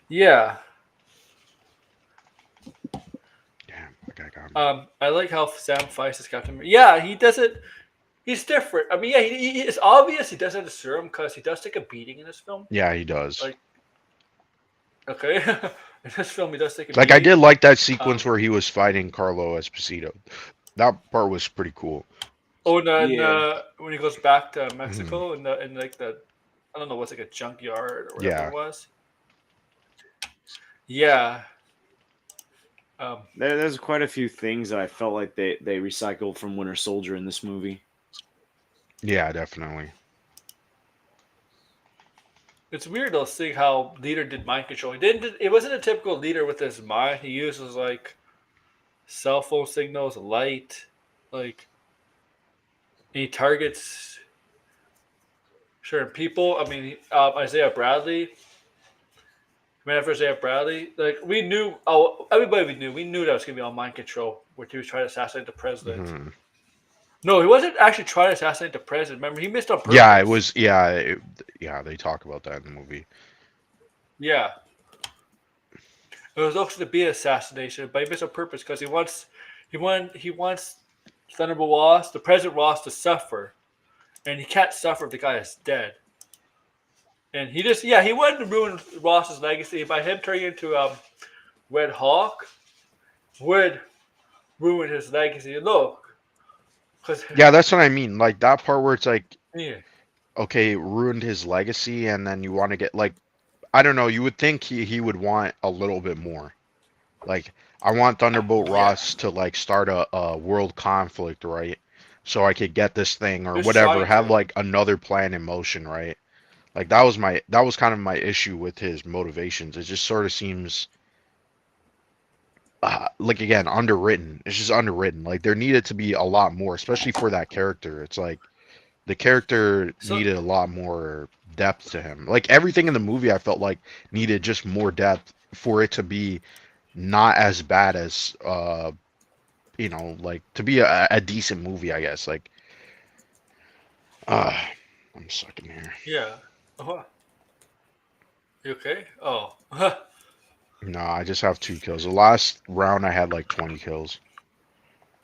Yeah. Damn, that guy got me. I like how Sam fights as Captain America. Yeah, he does it. He's different. I mean, yeah, it's obvious he does have a serum because he does take a beating in this film. Yeah, he does. Like, okay, in this film he does take a Like I beating. did like that sequence where he was fighting Carlo Esposito. That part was pretty cool. Oh, and Yeah. when he goes back to Mexico and like the, I don't know what's like a junkyard or whatever Yeah. it was. Yeah. There's quite a few things that I felt like they recycled from Winter Soldier in this movie. Yeah, definitely. It's weird though seeing how Leader did mind control. It wasn't a typical Leader with his mind. He uses like cell phone signals, light, like he targets certain people. I mean, Isaiah Bradley. Commander Isaiah Bradley. Like we knew. Oh, everybody we knew that was gonna be on mind control, where he was trying to assassinate the president. Mhm. No, he wasn't actually trying to assassinate the president. Remember, he missed on purpose. Yeah, it was. Yeah, yeah. They talk about that in the movie. Yeah. It was also to be an assassination, but he missed on purpose because he wants Thunderbolt Ross, the President Ross, to suffer, and he can't suffer if the guy is dead. And he wanted to ruin Ross's legacy by him turning into Red Hawk would ruin his legacy. Look, because Yeah, that's what I mean. Like that part where it's like, yeah, okay, it ruined his legacy, and then you want to get like, I don't know. You would think he would want a little bit more. Like I want Thunderbolt Yeah. Ross to like start a world conflict, right? So I could get this thing or He's whatever. trying Have to. like another plan in motion, right? Like that was kind of my issue with his motivations. It just sort of seems like again underwritten. It's just underwritten. Like there needed to be a lot more, especially for that character. It's like the character So needed a lot more depth to him. Like everything in the movie, I felt like needed just more depth for it to be not as bad as like to be a decent movie, I guess. Like I'm sucking here. yeah. You okay? Oh. No, I just have 2 kills. The last round I had like 20 kills.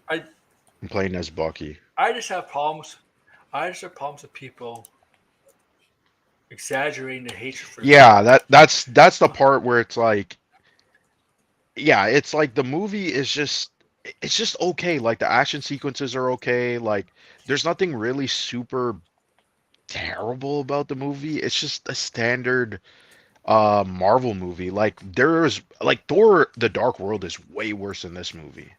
I I'm playing as Bucky. I just have problems. I just have problems with people exaggerating the hatred for. Yeah, that's the part where it's like, yeah, it's like the movie is just it's just okay. Like the action sequences are okay. Like there's nothing really super terrible about the movie. It's just a standard Marvel movie. Like there's like Thor: The Dark World is way worse than this movie.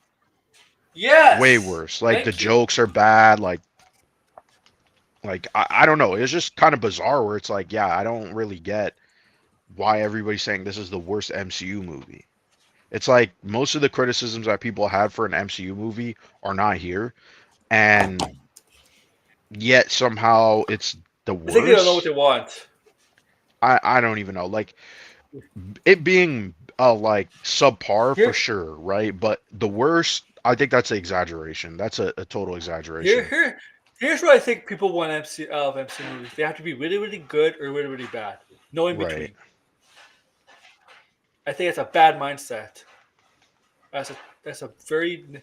Yes. Way worse. Like the Thank you. jokes are bad. Like I don't know. It's just kind of bizarre where it's like, yeah, I don't really get why everybody's saying this is the worst MCU movie. It's like most of the criticisms that people had for an MCU movie are not here, and yet somehow it's the I think they don't know what worst. they want. I don't even know. Like it being like subpar for Here, sure, right? But the worst, I think that's an exaggeration. That's a total here, exaggeration. here, here's what I think people want MC out of MCU movies. They have to be really, really good or really, really bad. No in Right. between. I think it's a bad mindset. That's a very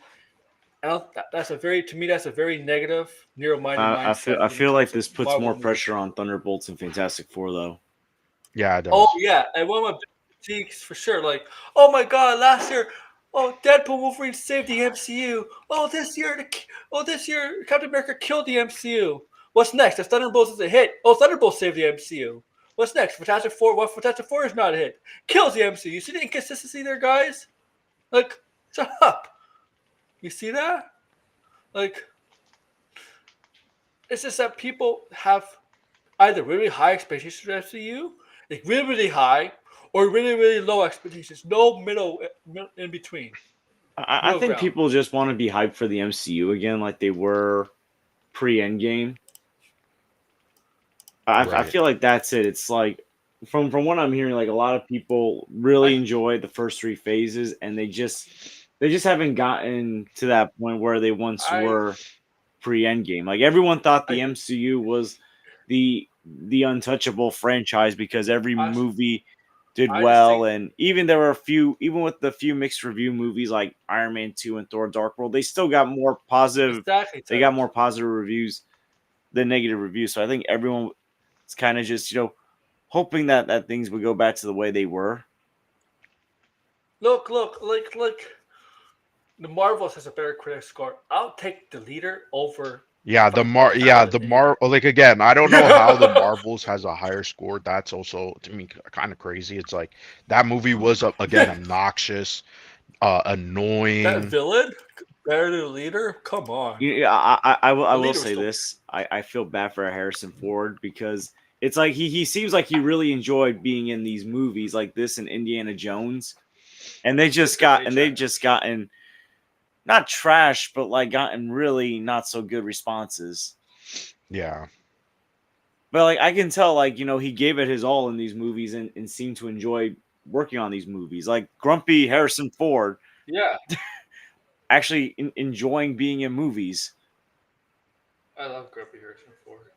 that's a very to me that's a very negative, narrow-minded mindset. I when it feel like comes to this puts Marvel more movies. pressure on Thunderbolts and Fantastic Four, though. Yeah, it does. Oh yeah, and one of my critiques for sure. Like, oh my god, last year, oh Deadpool, Wolverine saved the MCU. This year, Captain America killed the MCU. What's next? The Thunderbolts is a hit. Oh, Thunderbolts saved the MCU. What's next? Fantastic Four. What Fantastic Four is not a hit. Kills the MCU. You see the inconsistency there, guys? Like, shut up. You see that? Like, it's just that people have either really high expectations for MCU, like really, really high, or really, really low expectations. No middle in between. I Middle think ground. people just want to be hyped for the MCU again, like they were pre-Endgame. I Right. feel like that's it. It's like from what I'm hearing, like a lot of people really enjoyed the first three phases, and they just haven't gotten to that point where they once were pre-Endgame. Like everyone thought the MCU was the untouchable franchise because every movie did well, and even there were even with the few mixed review movies like Iron Man 2 and Thor: Dark World, they still got more positive. Exactly. They got more positive reviews than negative reviews. So I think everyone is kind of just hoping that things would go back to the way they were. Look, like the Marvels has a better critic score. I'll take the leader over. Yeah, the like again, I don't know how the Marvels has a higher score. That's also to me kind of crazy. It's like that movie was again obnoxious, annoying. That villain better than the leader? Come on. Yeah, I will say this. I feel bad for Harrison Ford because it's like he seems like he really enjoyed being in these movies like this and Indiana Jones, and they've just gotten not trash, but like gotten really not so good responses. Yeah. But like I can tell, like he gave it his all in these movies and seemed to enjoy working on these movies. Like grumpy Harrison Ford. Yeah. Actually enjoying being in movies. I love grumpy Harrison Ford.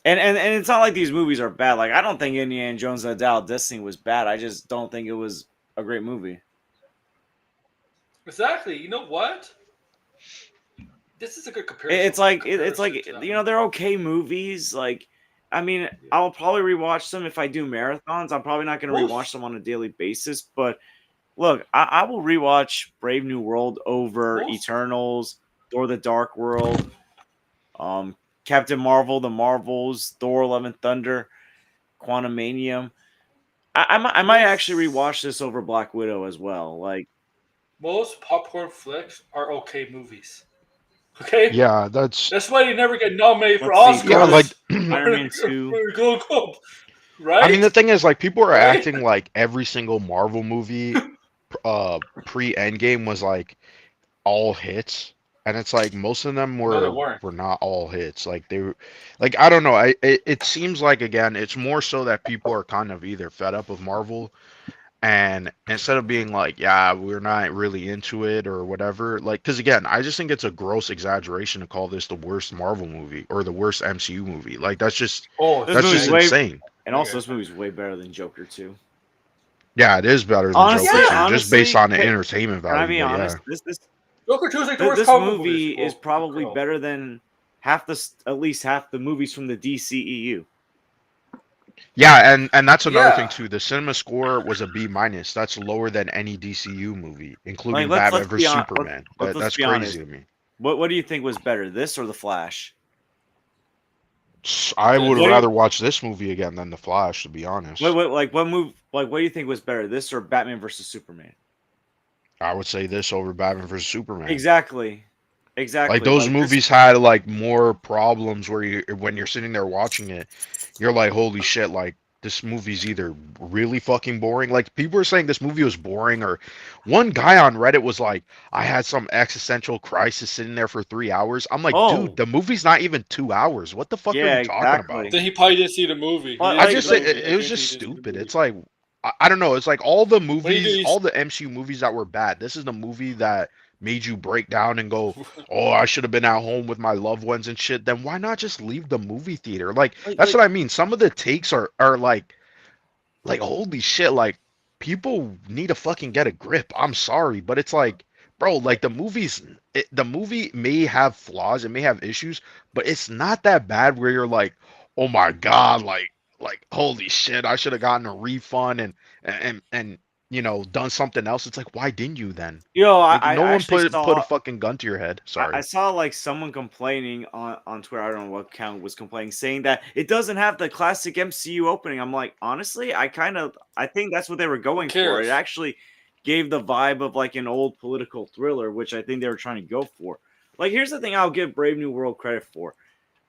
And it's not like these movies are bad. Like I don't think Indiana Jones and the Dial of Destiny was bad. I just don't think it was a great movie. Exactly. You know what? This is a good comparison. It's like they're okay movies. Like, I mean, I'll probably rewatch them if I do marathons. I'm probably not going to rewatch them on a daily basis. But look, I will rewatch Brave New World over Eternals, Thor: The Dark World, Captain Marvel, The Marvels, Thor: Love and Thunder, Quantumanium. I might actually rewatch this over Black Widow as well. Like. Most popcorn flicks are okay movies. Okay? Yeah, that's why you never get nominated for Oscars. Yeah, like Iron Man 2. Right? I mean, the thing is, like, people are acting like every single Marvel movie pre-Endgame was like all hits, and it's like most of them were not all hits. Like they were, like I don't know. It seems like again, it's more so that people are kind of either fed up with Marvel. And instead of being like, yeah, we're not really into it or whatever, like, because again, I just think it's a gross exaggeration to call this the worst Marvel movie or the worst MCU movie. Like, that's just insane. And also, this movie's way better than Joker 2. Yeah, it is better than Joker 2, just based on the entertainment value. Can I be honest? Yeah. This Joker 2 is like this movie is probably better than at least half the movies from the DCEU. Yeah, and that's another thing Yeah. too. The cinema score was a B minus. That's lower than any DCU movie, Like including Batman vs Superman. let's That's be honest. crazy to me. What do you think was better, this or the Flash? I would This. What do you, rather watch this movie again than The Flash, to be honest. what do you think was better, this or Batman versus Superman? I would say this over Batman vs Superman. Exactly. Like Exactly. those Like this, movies had like more problems where you when you're sitting there watching it, you're like, holy shit, like this movie's either really fucking boring. Like people were saying this movie was boring, or one guy on Reddit was like, I had some existential crisis sitting there for 3 hours. I'm like, dude, oh, the movie's not even 2 hours. What the fuck are yeah, you talking exactly. about? Then he probably didn't see the movie. He Well, didn't I see just the say like, movie. it I was guarantee just he didn't see the stupid. movie. It's like I don't know. It's like all the What do you do? movies, You all the MCU movies that were bad. This is the movie that made you break down and go, "Oh, I should have been at home with my loved ones and shit." Then why not just leave the movie theater? Like that's like what I mean. Some of the takes are like holy shit. Like people need to fucking get a grip. I'm sorry, but it's like, bro, like the movie may have flaws, it may have issues, but it's not that bad where you're like, oh my god, like holy shit, I should have gotten a refund and done something else. It's like, why didn't you then? yo, Like I no one actually put a saw fucking gun to your head. I Sorry. saw like someone complaining on Twitter. I don't know what account was complaining, saying that it doesn't have the classic MCU opening. I'm like, honestly, I think that's what they were who going for. It cares? actually gave the vibe of like an old political thriller, which I think they were trying to go for. Like, here's the thing: I'll give Brave New World credit for.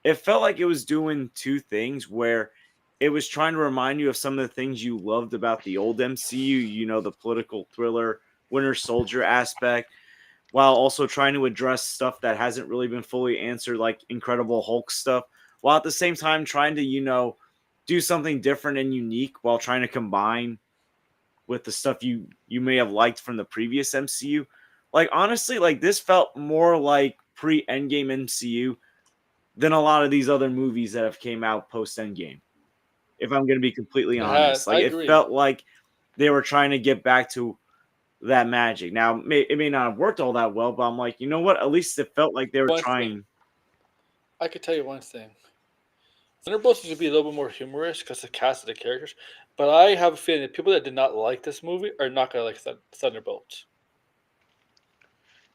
It felt like it was doing two things where it was trying to remind you of some of the things you loved about the old MCU. You know, the political thriller, Winter Soldier aspect, while also trying to address stuff that hasn't really been fully answered, like Incredible Hulk stuff, while at the same time trying to, do something different and unique while trying to combine with the stuff you may have liked from the previous MCU. Like honestly, like this felt more like pre-Endgame MCU than a lot of these other movies that have came out post Endgame. If I'm going to be completely It had. honest, I like it agree. felt like they were trying to get back to that magic. Now, it may not have worked all that well, but I'm like, you know what? At least it felt like they were One trying. thing. I could tell you one thing. Thunderbolts is gonna be a little bit more humorous because the cast of the characters. But I have a feeling that people that did not like this movie are not gonna like Thunderbolts.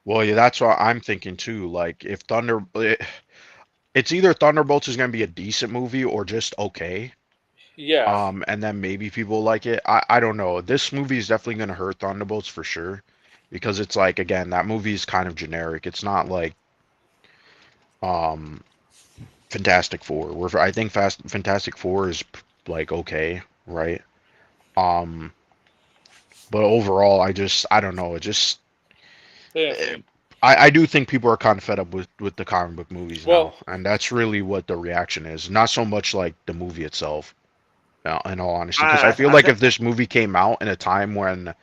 Well, yeah, that's what I'm thinking too. Like if it's either Thunderbolts is gonna be a decent movie or just okay. Yeah. And then maybe people like it. I don't know. This movie is definitely gonna hurt Thunderbolts for sure, because it's like again that movie is kind of generic. It's not like um Fantastic Four. Where I think Fantastic Four is like okay, right? Um, but overall, I don't know. It just Yeah. eh, I do think people are kind of fed up with the comic book movies now, Well, and that's really what the reaction is. Not so much like the movie itself. In all honesty, because I I, feel I like think if this movie came out in a time when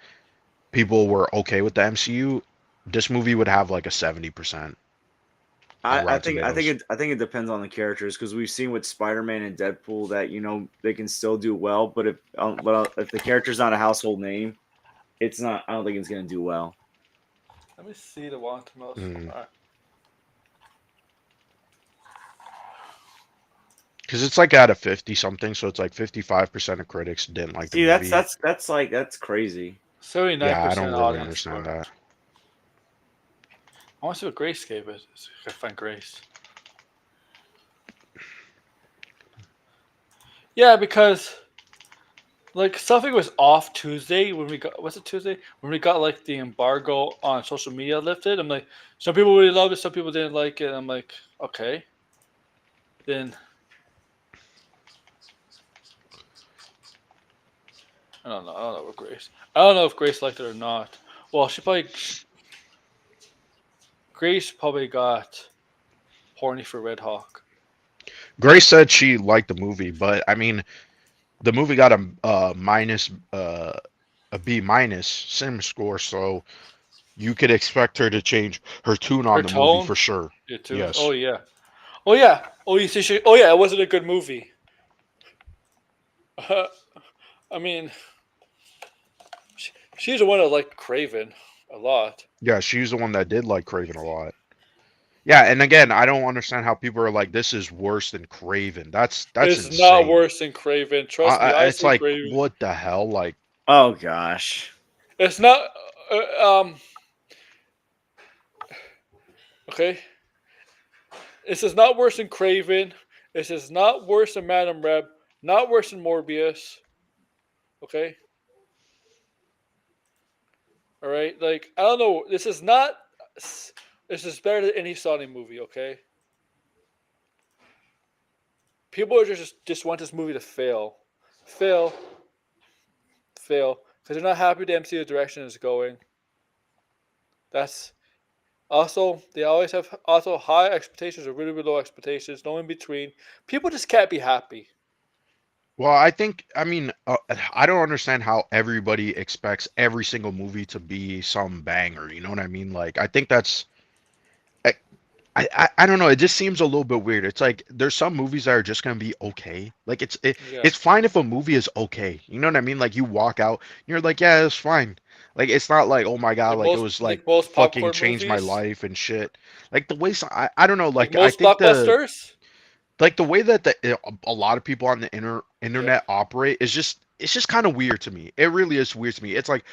people were okay with the MCU, this movie would have like a 70% on I Rotten think Tomatoes. I think it depends on the characters because we've seen with Spider-Man and Deadpool that they can still do well, but if the character's not a household name, it's not. I don't think it's gonna do well. let me see the Rotten Tomatoes. Mm. Alright. Because it's like at a 50 something, so it's like 55% of critics didn't like the See, that's movie. that's crazy. 79% Yeah, I don't really audience understand score. that. I want to see what Grace gave it. I find Grace. Yeah, because like something was off Tuesday when we got. Was it Tuesday when we got like the embargo on social media lifted? I'm like, some people really loved it, some people didn't like it. I'm like, okay, then I don't know. I don't know what Grace. I don't know if Grace liked it or not. Well, Grace probably got horny for Red Hawk. Grace said she liked the movie, but I mean, the movie got a a B minus sim score, so you could expect her to change her tune Her on the movie tone, for sure. your tune. Oh Yes. yeah. Oh yeah. Oh, you see, oh yeah. It wasn't a good movie. I mean, she's the one that liked Craven a lot. Yeah, she's the one that did like Craven a lot. Yeah, and again, I don't understand how people are like, this is worse than Craven. That's It's not insane. worse than Craven. Trust me, I It's see like, Craven. what the hell? Like, Oh gosh. It's not. Okay. This is not worse than Craven. This is not worse than Madam Reb. Not worse than Morbius. Okay. All right. Like I don't know. This is not. This is better than any Sonic movie. Okay. People are just want this movie to fail, fail, fail, because they're not happy the MCU direction is going. That's also they always have also high expectations or really, really low expectations, no in between. People just can't be happy. well, I mean, I don't understand how everybody expects every single movie to be some banger. You know what I mean? Like, I think that's, I, I don't know. It just seems a little bit weird. It's like there's some movies that are just gonna be okay. Like Yeah. it's fine if a movie is okay. You know what I mean? Like you walk out, you're like, yeah, it's fine. Like it's not like, oh my god, like it was like Most fucking popcorn changed my movies, life and shit. Like the way I don't know. like Like I most think blockbusters. the way that a lot of people on the Yeah. internet operate is just it's just kind of weird to me. It really is weird to me. It's like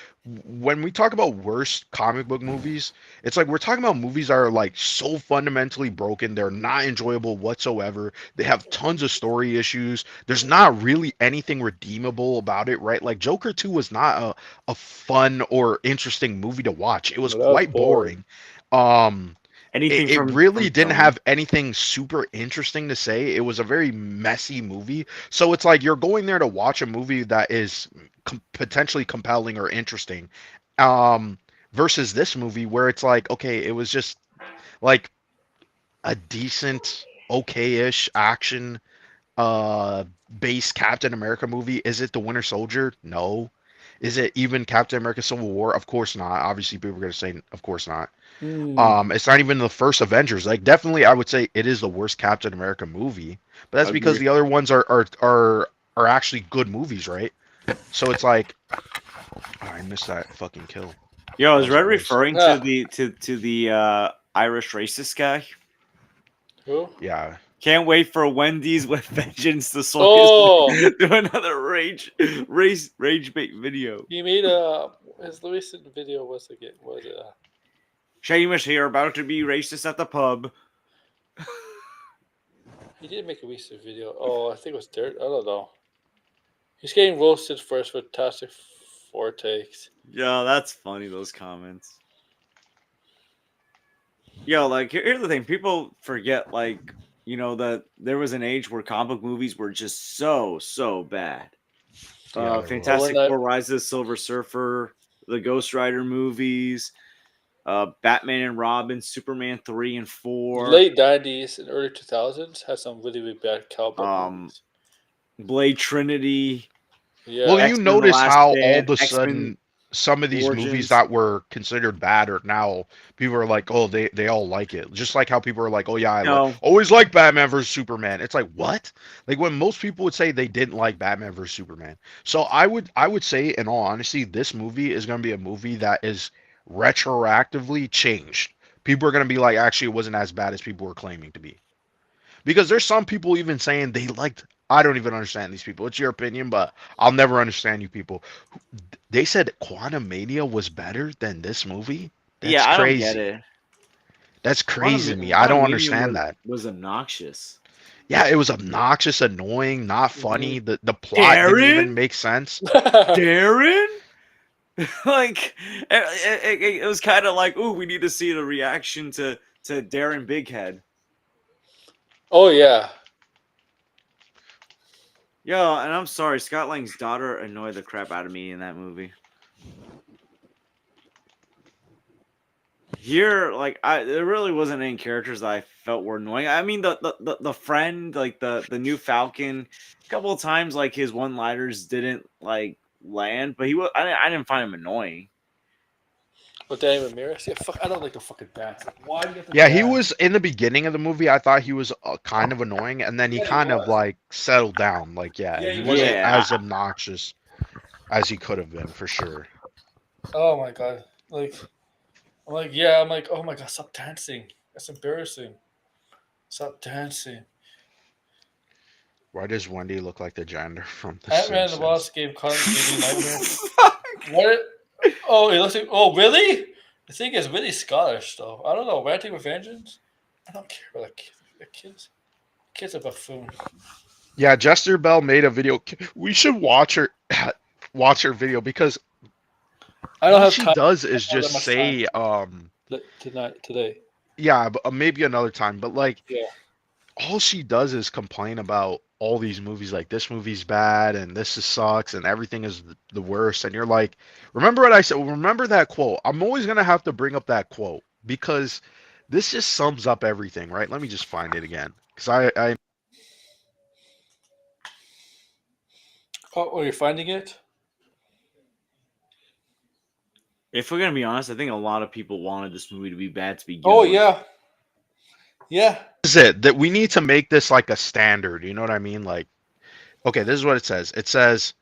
when we talk about worst comic book movies, it's like we're talking about movies that are like so fundamentally broken. They're not enjoyable whatsoever. They have tons of story issues. There's not really anything redeemable about it, right? Like Joker 2 was not a fun or interesting movie to watch. It was No, that was quite boring. Um Anything it from really didn't Tony. have anything super interesting to say. It was a very messy movie. So it's like you're going there to watch a movie that is potentially compelling or interesting. Um, versus this movie where it's like, okay, it was just like a decent, okay-ish action base Captain America movie. Is it The Winter Soldier? No. Is it even Captain America Civil War? Of course not. Obviously people are going to say of course not. Hmm. It's not even the first Avengers. Like, definitely, I would say it is the worst Captain America movie, but that's because Agree. the other ones are actually good movies, right? So it's like, oh, I missed that fucking kill. Yo, That is was a Red waste. referring Yeah. to the Irish racist guy? Who? Yeah, Can't wait for Wendy's with Vengeance to swing Oh, do another rage bait video. he made his recent video was again was Seamus here about to be racist at the pub. he did make a recent video. Oh, I think it was Dirt. I don't know. He's getting roasted for his fantastic four takes. Yo, that's funny, those comments. Yo, like here's the thing. People forget, like, you know, that there was an age where comic movies were just so bad. yeah. there Fantastic was. Four, Rise of the Silver Surfer, the Ghost Rider movies, Batman and Robin, Superman 3 and 4, Late '90s and early 2000s had some really, really bad cowboy um, movies. Blade Trinity, Well, Yeah. you X-Men The notice Last how all of Stand, a X-Men sudden some of these movies Origins. that were considered bad are now people are like, oh, they all like it. Just like how people are like, oh yeah, I like No, always like Batman versus Superman. It's like what? Like when most people would say they didn't like Batman versus Superman. So I would say in all honesty, this movie is going to be a movie that is retroactively changed. People are going to be like, actually, it wasn't as bad as people were claiming to be. Because there's some people even saying they liked. I don't even understand these people. It's your opinion, but I'll never understand you people. They said Quantum Mania was better than this movie. That's yeah, I don't get crazy. it. That's crazy to me. I don't Quantumania understand that. was obnoxious. Yeah, it was obnoxious, annoying, not funny. Mhm. The plot didn't Darren? even make sense. Darren? Like it was kind of like, ooh, we need to see the reaction to Darren Bighead. Oh yeah. Yo, and I'm sorry, Scott Lang's daughter annoyed the crap out of me in that movie. Here, like, there really wasn't any characters that I felt were annoying. I mean, the friend, like the new Falcon, a couple of times, like his one-liners didn't like land, but I didn't find him annoying. Oh, Danny Ramirez. Yeah, fuck. I don't like the fucking bats. Why do you get the Yeah, he bats? was in the beginning of the movie. I thought he was kind of annoying, and then he Yeah, he kind of was. like settled down. Like, yeah, Yeah, he he wasn't was. as obnoxious as he could have been for sure. Oh my god. Like, I'm like, yeah. I'm like, oh my god, stop dancing. That's embarrassing. Stop dancing. Why does Wendy look like the janitor from The Ant-Man and the Simpsons? Wasp gave continuity nightmare. What? Oh, it looks like. Oh, really? The thing is, really Scottish though. I don't know. Ranting with Vengeance. I don't care about that kid. The kid's a buffoon. Yeah, Jester Bell made a video. We should watch her watch her video because I don't all have she time. does is I don't have just much say today. yeah, but maybe another time, but like Yeah. all she does is complain about all these movies, like this movie's bad and this is sucks and everything is the worst, and you're like, remember what I said, remember that quote. I'm always gonna have to bring up that quote because this just sums up everything, right? Let me just find it again because I Oh, are you finding it? If we're gonna be honest, I think a lot of people wanted this movie to be bad to begin Oh with. yeah. Yeah. is it that we need to make this like a standard, you know what I mean? Like, okay, this is what it says. It says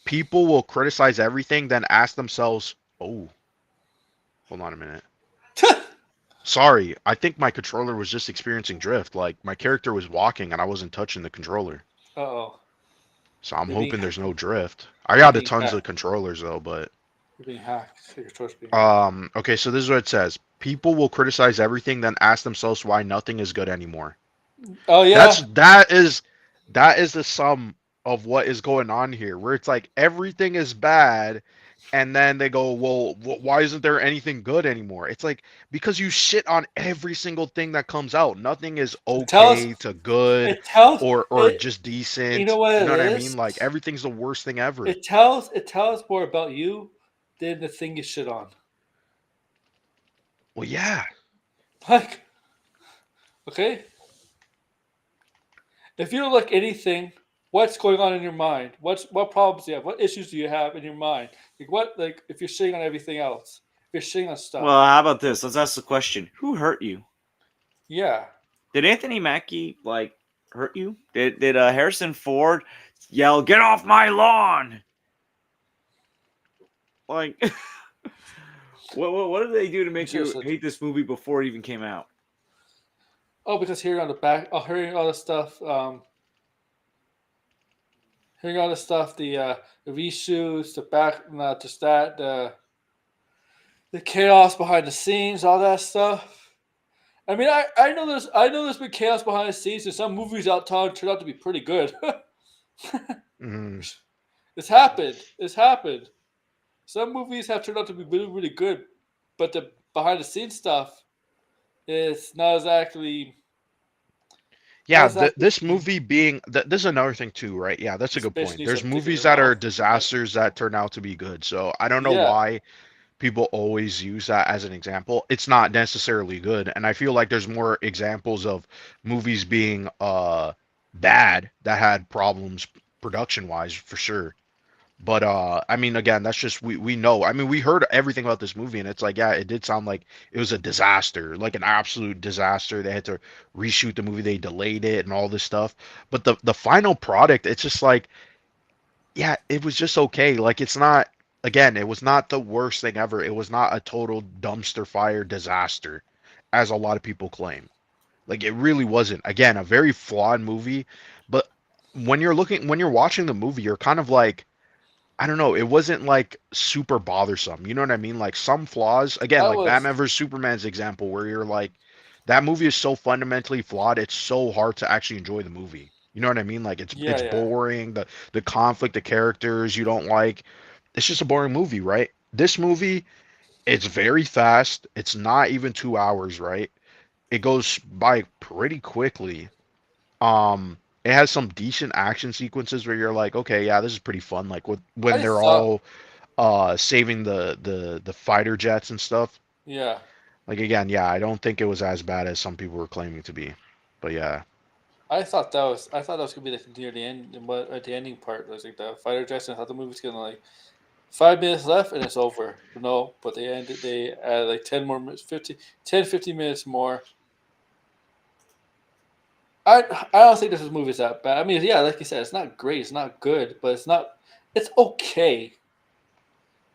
people will criticize everything, then ask themselves, oh, hold on a minute. Sorry, I think my controller was just experiencing drift. Like my character was walking and I wasn't touching the controller. Uh-oh. So I'm You're being hoping there's no drift. I got a being tons of hacked. controllers though, but You're being hacked. Your choice being hacked. okay, so this is what it says. People will criticize everything, then ask themselves why nothing is good anymore. Oh yeah. That is the sum of what is going on here, where it's like everything is bad, and then they go, well, why isn't there anything good anymore? It's like because you shit on every single thing that comes out. Nothing is Tell us. okay to good It tells. or It. just You know decent. what You it know what I is? mean? Like everything's the worst thing ever. It tells. It tells more about you than the thing you shit on. Well, yeah. Like, okay, if you don't like anything, what's going on in your mind? What problems do you have? What issues do you have in your mind? Like if you're shitting on everything else, if you're shitting on stuff. Well, how about this? Let's ask the question: who hurt you? Yeah. Did Anthony Mackie like hurt you? Did Harrison Ford yell, "Get off my lawn"? Like, what did they do to make you hate this movie before it even came out? Oh, because hearing all the stuff, the reshoots, the chaos behind the scenes, all that stuff. I mean, I know there's been chaos behind the scenes, and some movies out turned out to be pretty good. Mm. It's happened. Some movies have turned out to be really, really good, but the behind the scenes stuff is not exactly. Yeah, not exactly this movie being this is another thing too, right? Yeah, that's a good point. especially There's some movies particular that are role. disasters that turn out to be good. So I don't know Yeah. why people always use that as an example. It's not necessarily good, and I feel like there's more examples of movies being bad that had problems production wise for sure. But I mean, again, that's just we know. I mean, we heard everything about this movie, and it's like, yeah, it did sound like it was a disaster, like an absolute disaster. They had to reshoot the movie, they delayed it, and all this stuff. But the final product, it's just like, yeah, it was just okay. Like it's not. Again, it was not the worst thing ever. It was not a total dumpster fire disaster, as a lot of people claim. Like it really wasn't. Again, a very flawed movie, but when you're watching the movie, you're kind of like I don't know. It wasn't like super bothersome. You know what I mean? Like some flaws, again, That like was Batman vs Superman's example, where you're like, that movie is so fundamentally flawed. It's so hard to actually enjoy the movie. You know what I mean? Like it's yeah. boring. The conflict, the characters you don't like. It's just a boring movie, right? This movie, it's very fast. It's not even 2 hours, right? It goes by pretty quickly. It has some decent action sequences where you're like, okay, yeah, this is pretty fun. Like when I they're thought all saving the fighter jets and stuff. yeah. Like again, yeah, I don't think it was as bad as some people were claiming to be. But yeah. I thought that was gonna be like near the end, but at the ending part, it was like the fighter jets. And I thought the movie was gonna like 5 minutes left and it's over. No, but they ended. They added like 10 more minutes, 50 minutes more. I don't think this movie is that bad. I mean, yeah, like you said, it's not great, it's not good, but it's not. It's okay.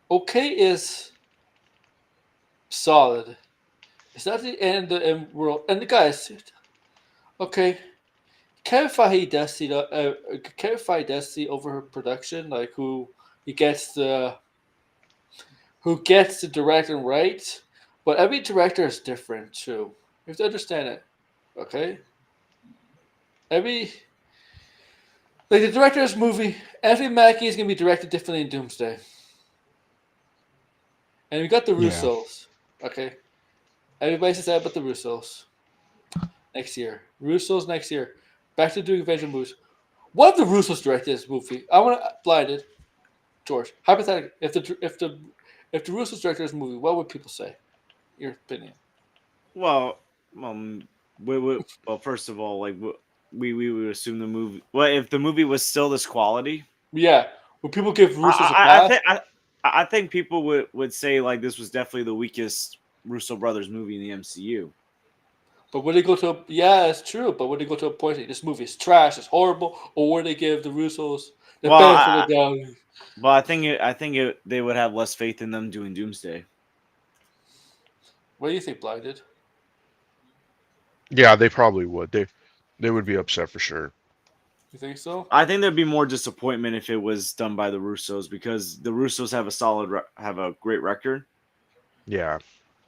Okay is solid. It's not the end of the world. And the guys, okay, Kevin Feige does see Kevin Feige does see over production, like he gets the who gets to direct and write, but every director is different too. You have to understand it, okay? Every like the director of this movie, Anthony Mackie is gonna be directed differently in Doomsday, and we got the Yeah. Russos, okay? Everybody's excited about the Russos next year. Russos next year, back to doing Avenger movies. What if the Russos directed this movie? I want to blinded George. Hypothetically, if the Russos directed this movie, what would people say? Your opinion. Well, well, first of all, like we would assume the movie. Well, if the movie was still this quality, Yeah. Would people give Russos a I pass? think I think people would say like this was definitely the weakest Russo brothers movie in the MCU. But would they go to yeah, it's true. But would they go to a point that this movie is trash, it's horrible, or would they give the Russos the Well, benefit of the doubt? but I think they would have less faith in them doing Doomsday. What do you think, Blinded? Yeah, they probably would. They would be upset for sure. You think so? I think there'd be more disappointment if it was done by the Russos because the Russos have a great record. Yeah.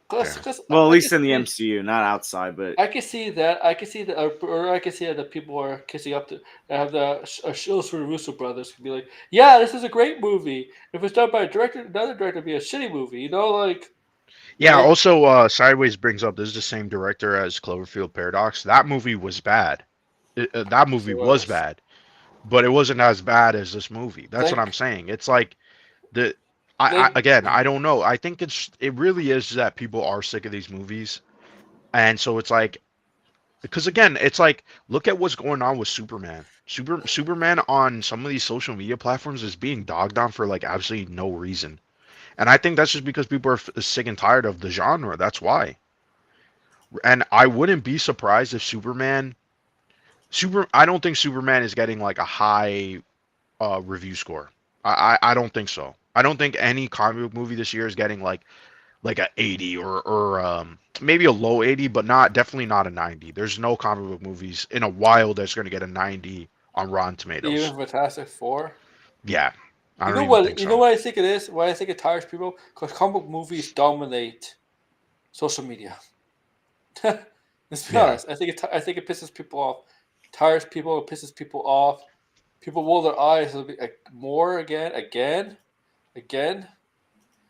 Because Well, at least in the MCU, not outside. But I can see that. I can see that, or I can see that people are kissing up to have the shows for the Russo brothers can be like, yeah, this is a great movie. If it's done by a director, another director, it'd be a shitty movie. You know, like Yeah, like also Sideways brings up this is the same director as Cloverfield Paradox. That movie was bad. That movie was so, bad, but it wasn't as bad as this movie. That's what I'm like saying. It's like the I like again, I don't know. I think it really is that people are sick of these movies. And so it's like because again, it's like look at what's going on with Superman. Superman on some of these social media platforms is being dogged on for like absolutely no reason. And I think that's just because people are sick and tired of the genre. That's why. And I wouldn't be surprised if I don't think Superman is getting like a high review score. I don't think so. I don't think any comic book movie this year is getting like a 80 or maybe a low 80, but not definitely not a 90. There's no comic book movies in a while that's going to get a 90 on Rotten Tomatoes. even Fantastic Four. Yeah, I You don't know even what? think You know so. what I think it is. Why I think it tires people because comic book movies dominate social media. Let's be Yeah. honest. I think it pisses people off. Tires people. It pisses people off. People roll their eyes. It'll be like more again.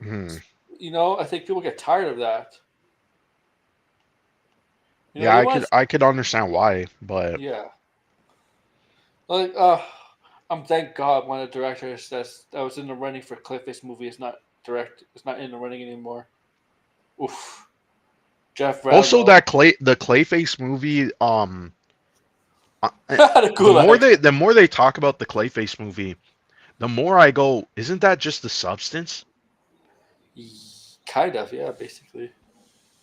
Hmm. You know, I think people get tired of that. You know, Yeah, they I want could to, I could understand why, but yeah. Like, I'm thank God one of the directors that was in the running for Clayface movie is not direct. Is not in the running anymore. Oof. Jeff also Bradwell. the Clayface movie The Gulag. the more they talk about the Clayface movie, the more I go, isn't that just the substance? Kind of, yeah, basically.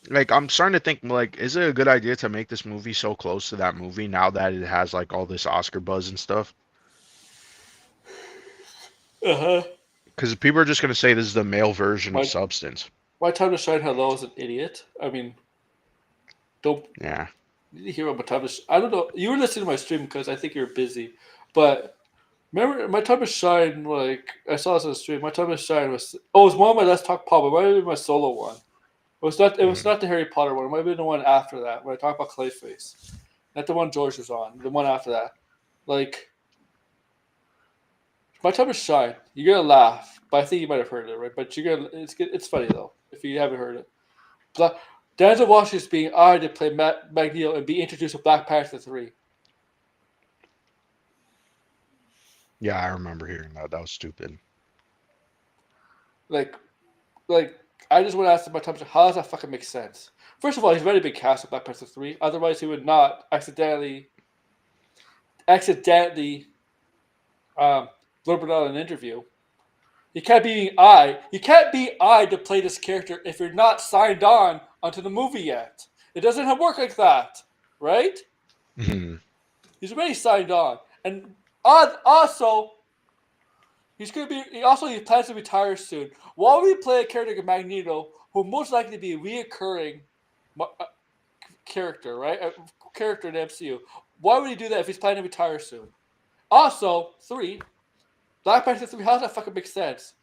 Like I'm starting to think like, is it a good idea to make this movie so close to that movie now that it has like all this Oscar buzz and stuff? Uh huh. Because people are just gonna say this is the male version of My Substance. my time to shine hello is an idiot. I mean, don't Yeah. you hear what my time to I don't know. You were listening to my stream because I think you're busy, but remember my time to shine. Like I saw this on the stream. My time to shine was it was one of my Let's Talk Pop. It might have been my solo one. It was not. It was Mhm. not the Harry Potter one. It might have been the one after that when I talked about Clayface. Not the one George was on. The one after that. Like my time to shine. You're gonna laugh, but I think you might have heard it, right? But you're gonna. It's good. It's funny though if you haven't heard it. Black, Denzel Washington's being eyed to play Magneto and be introduced to Black Panther 3. Yeah, I remember hearing that. That was stupid. Like, like I just want to ask my time. How does that fucking make sense? First of all, he's already been cast in Black Panther 3. Otherwise, he would not accidentally blurb it out in an interview. You can't be eyed. You can't be eyed to play this character if you're not signed on onto the movie yet. It doesn't work like that, right? Mhm. He's already signed on, and also he's gonna be. He plans to retire soon. Why would we play a character like Magneto, who most likely to be reoccurring character, right? A character in the MCU. Why would he do that if he's planning to retire soon? Also, 3, Black Panther 3. How does that fucking make sense?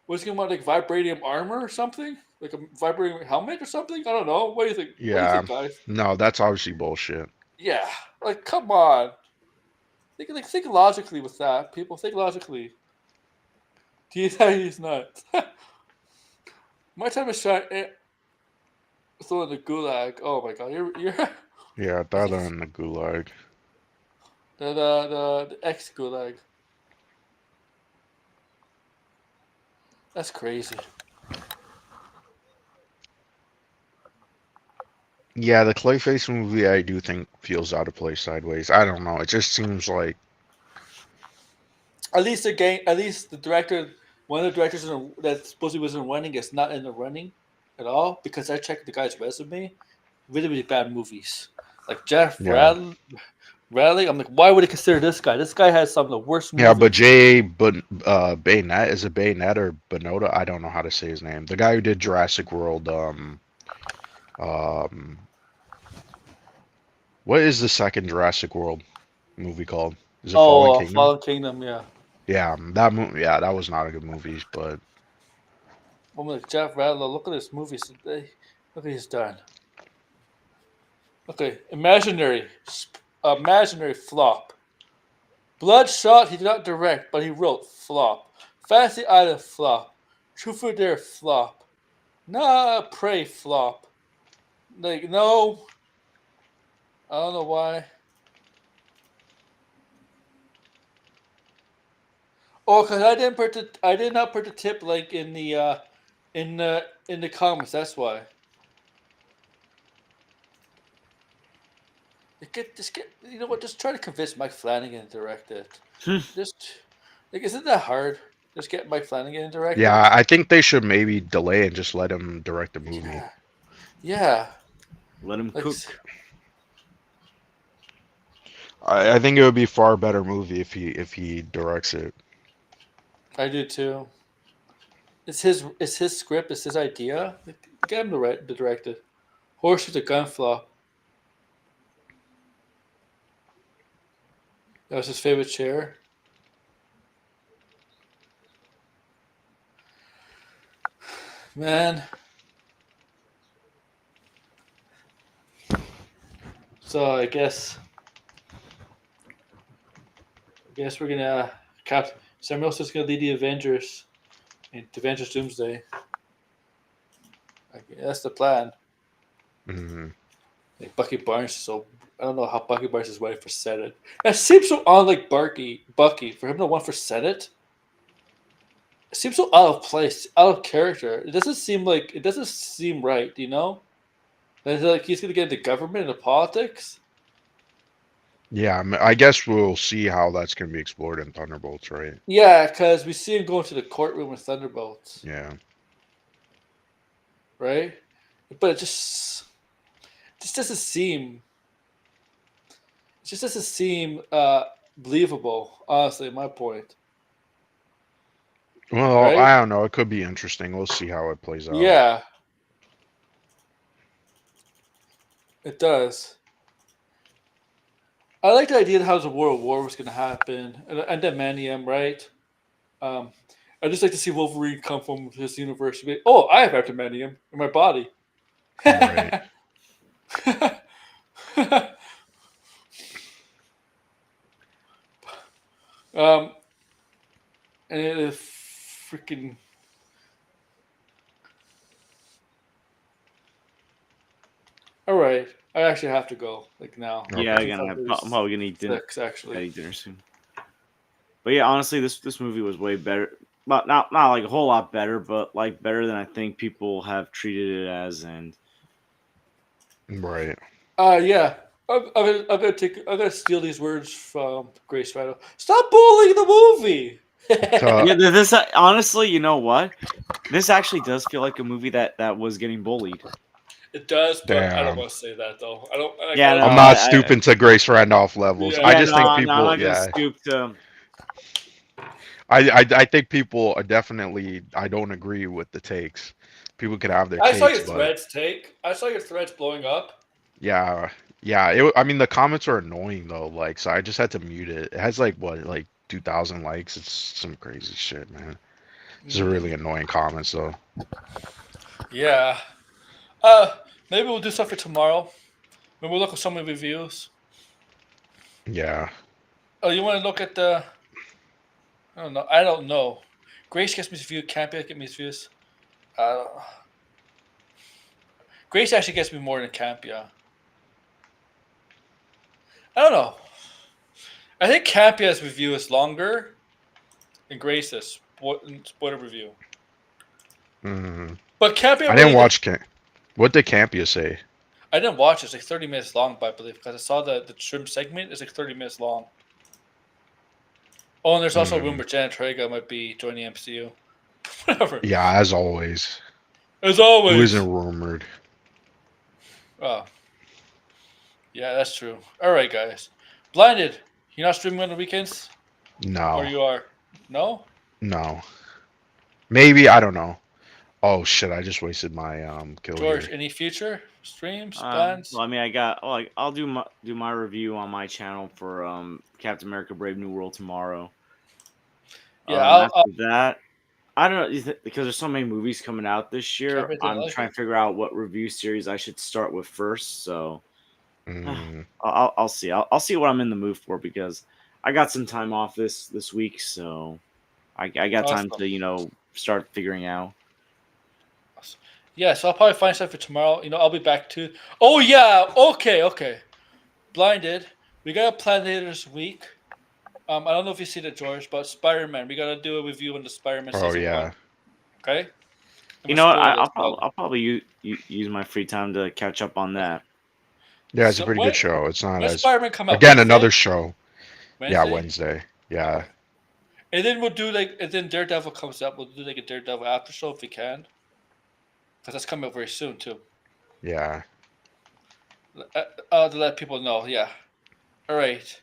Was he gonna want like vibranium armor or something? Like a vibranium helmet or something? I don't know. What do you think? What do you Yeah. think, guys? No, that's obviously bullshit. Yeah, like come on. Think logically with that. People think logically. He's nuts. My time is shot. Throw in the gulag. Oh my god, you're Yeah, that in the gulag. the ex gulag. That's crazy. Yeah, the Clayface movie I do think feels out of place sideways. I don't know. It just seems like At least the director, one of the directors that supposedly was in the running is not in the running at all because I checked the guy's resume. Really, really bad movies. Like Jeff Yeah. Bradley. I'm like, why would he consider this guy? This guy has some of the worst movies. yeah, but Baynet, is it Baynet or Bonota? I don't know how to say his name. The guy who did Jurassic World. What is the second Jurassic World movie called? Is it Fallen Kingdom? Fallen Kingdom, yeah. Yeah, that movie. Yeah, that was not a good movie, but I'm like Jeff Bradley. Look at this movie today. Look what he's done. Okay, imaginary flop. Bloodshot, he did not direct, but he wrote flop. Fantasy Island flop. Truth or Dare flop. Nah, Prey flop. Like no, I don't know why. Oh, cause I did not put the tip link in the comments. That's why. You know what? Just try to convince Mike Flanagan to direct it. Just like, isn't that hard? Just get Mike Flanagan to direct it. yeah, I think they should maybe delay and just let him direct the movie. Yeah. Let him Like, cook. I think it would be a far better movie if he directs it. I do too. It's his script. It's his idea. Get him to direct it. Horse with a gun flop. That was his favorite chair. Man. So I guess we're gonna Sam Wilson's gonna lead the Avengers in Avengers Doomsday. That's the plan. Mm-hmm. Like Bucky Barnes, so I don't know how Bucky Barnes is waiting for Senate. It seems so unlike Bucky for him to want for Senate. It seems so out of place, out of character. It doesn't seem right, you know? Like he's gonna get into government, into politics. Yeah, I guess we'll see how that's going to be explored in Thunderbolts, right? Yeah, because we see him going to the courtroom with Thunderbolts. Yeah. Right? But it just doesn't seem. It just doesn't seem believable. Honestly, my point. Well, Right? I don't know. It could be interesting. We'll see how it plays out. Yeah. It does. I like the idea of how the World War was going to happen, and Adamantium, right? I just like to see Wolverine come from his universe. And be, oh, I have Adamantium in my body. Right. And it is freaking. All right, I actually have to go like now. Yeah, I'm probably gonna eat dinner. 6, actually. I eat dinner soon. But yeah, honestly, this movie was way better. But not like a whole lot better, but like better than I think people have treated it as. And Right. Yeah. I'm gonna steal these words from Grace Rado. Stop bullying the movie. yeah, this honestly, you know what? This actually does feel like a movie that was getting bullied. It does, but I Damn. don't want to say that though. I don't. Yeah, I'm not stooping to Grace Randolph levels. Yeah. I just think I'm people. not Yeah. gonna stoop to. I think people are definitely. I don't agree with the takes. People could have their I saw your takes, but threads take. I saw your threads blowing up. yeah, yeah. I mean, the comments are annoying though. Like, so I just had to mute it. It has like what, like 2,000 likes. It's some crazy shit, man. These are really annoying comments though. Yeah. Maybe we'll do something tomorrow. Maybe we'll look at some of the reviews. Yeah. Oh, you want to look at the? I don't know. I don't know. Grace gets me his views. Campia gets me his views. Uh, Grace actually gets me more than Campia. I don't know. I think Campia's review is longer than Grace's spoiler review. Hmm. But Campia, I didn't watch. What did Campia say? I didn't watch it. It's like 30 minutes long, but I believe because I saw the trim segment. It's like 30 minutes long. Oh, and there's also a rumor Janet Trega might be joining the MCU. Whatever. Yeah, as always. As always. Who isn't rumored? Oh. Yeah, that's true. All right, guys. Blinded. You're not streaming on the weekends? No. Or you are? No? No. Maybe, I don't know. Oh shit! I just wasted my kill George, here. any future streams, plans? Well, I mean, I got. Like, I'll do my review on my channel for Captain America: Brave New World tomorrow. Yeah, After that, I don't know because there's so many movies coming out this year. Everything I'm like trying to figure out what review series I should start with first. So Mm, I'll see. I'll see what I'm in the mood for because I got some time off this week, so I got time Awesome. to start figuring out. Yeah, so I'll probably find stuff for tomorrow. I'll be back too. Oh, yeah. Okay. Blinded. We got a plan later this week. I don't know if you see it, George, but Spider-Man. We got to do a review on the Spider-Man oh season yeah. 1. Okay? And You we'll know what? spoil it as well. I'll probably use my free time to catch up on that. Yeah, it's a So pretty good show. It's not when as Spider-Man come out? again Wednesday? another show. Yeah, Wednesday? Wednesday. Yeah. And then we'll do and then Daredevil comes up. We'll do like a Daredevil after show if we can. Because that's coming up very soon too. Yeah. To let people know, yeah. All right.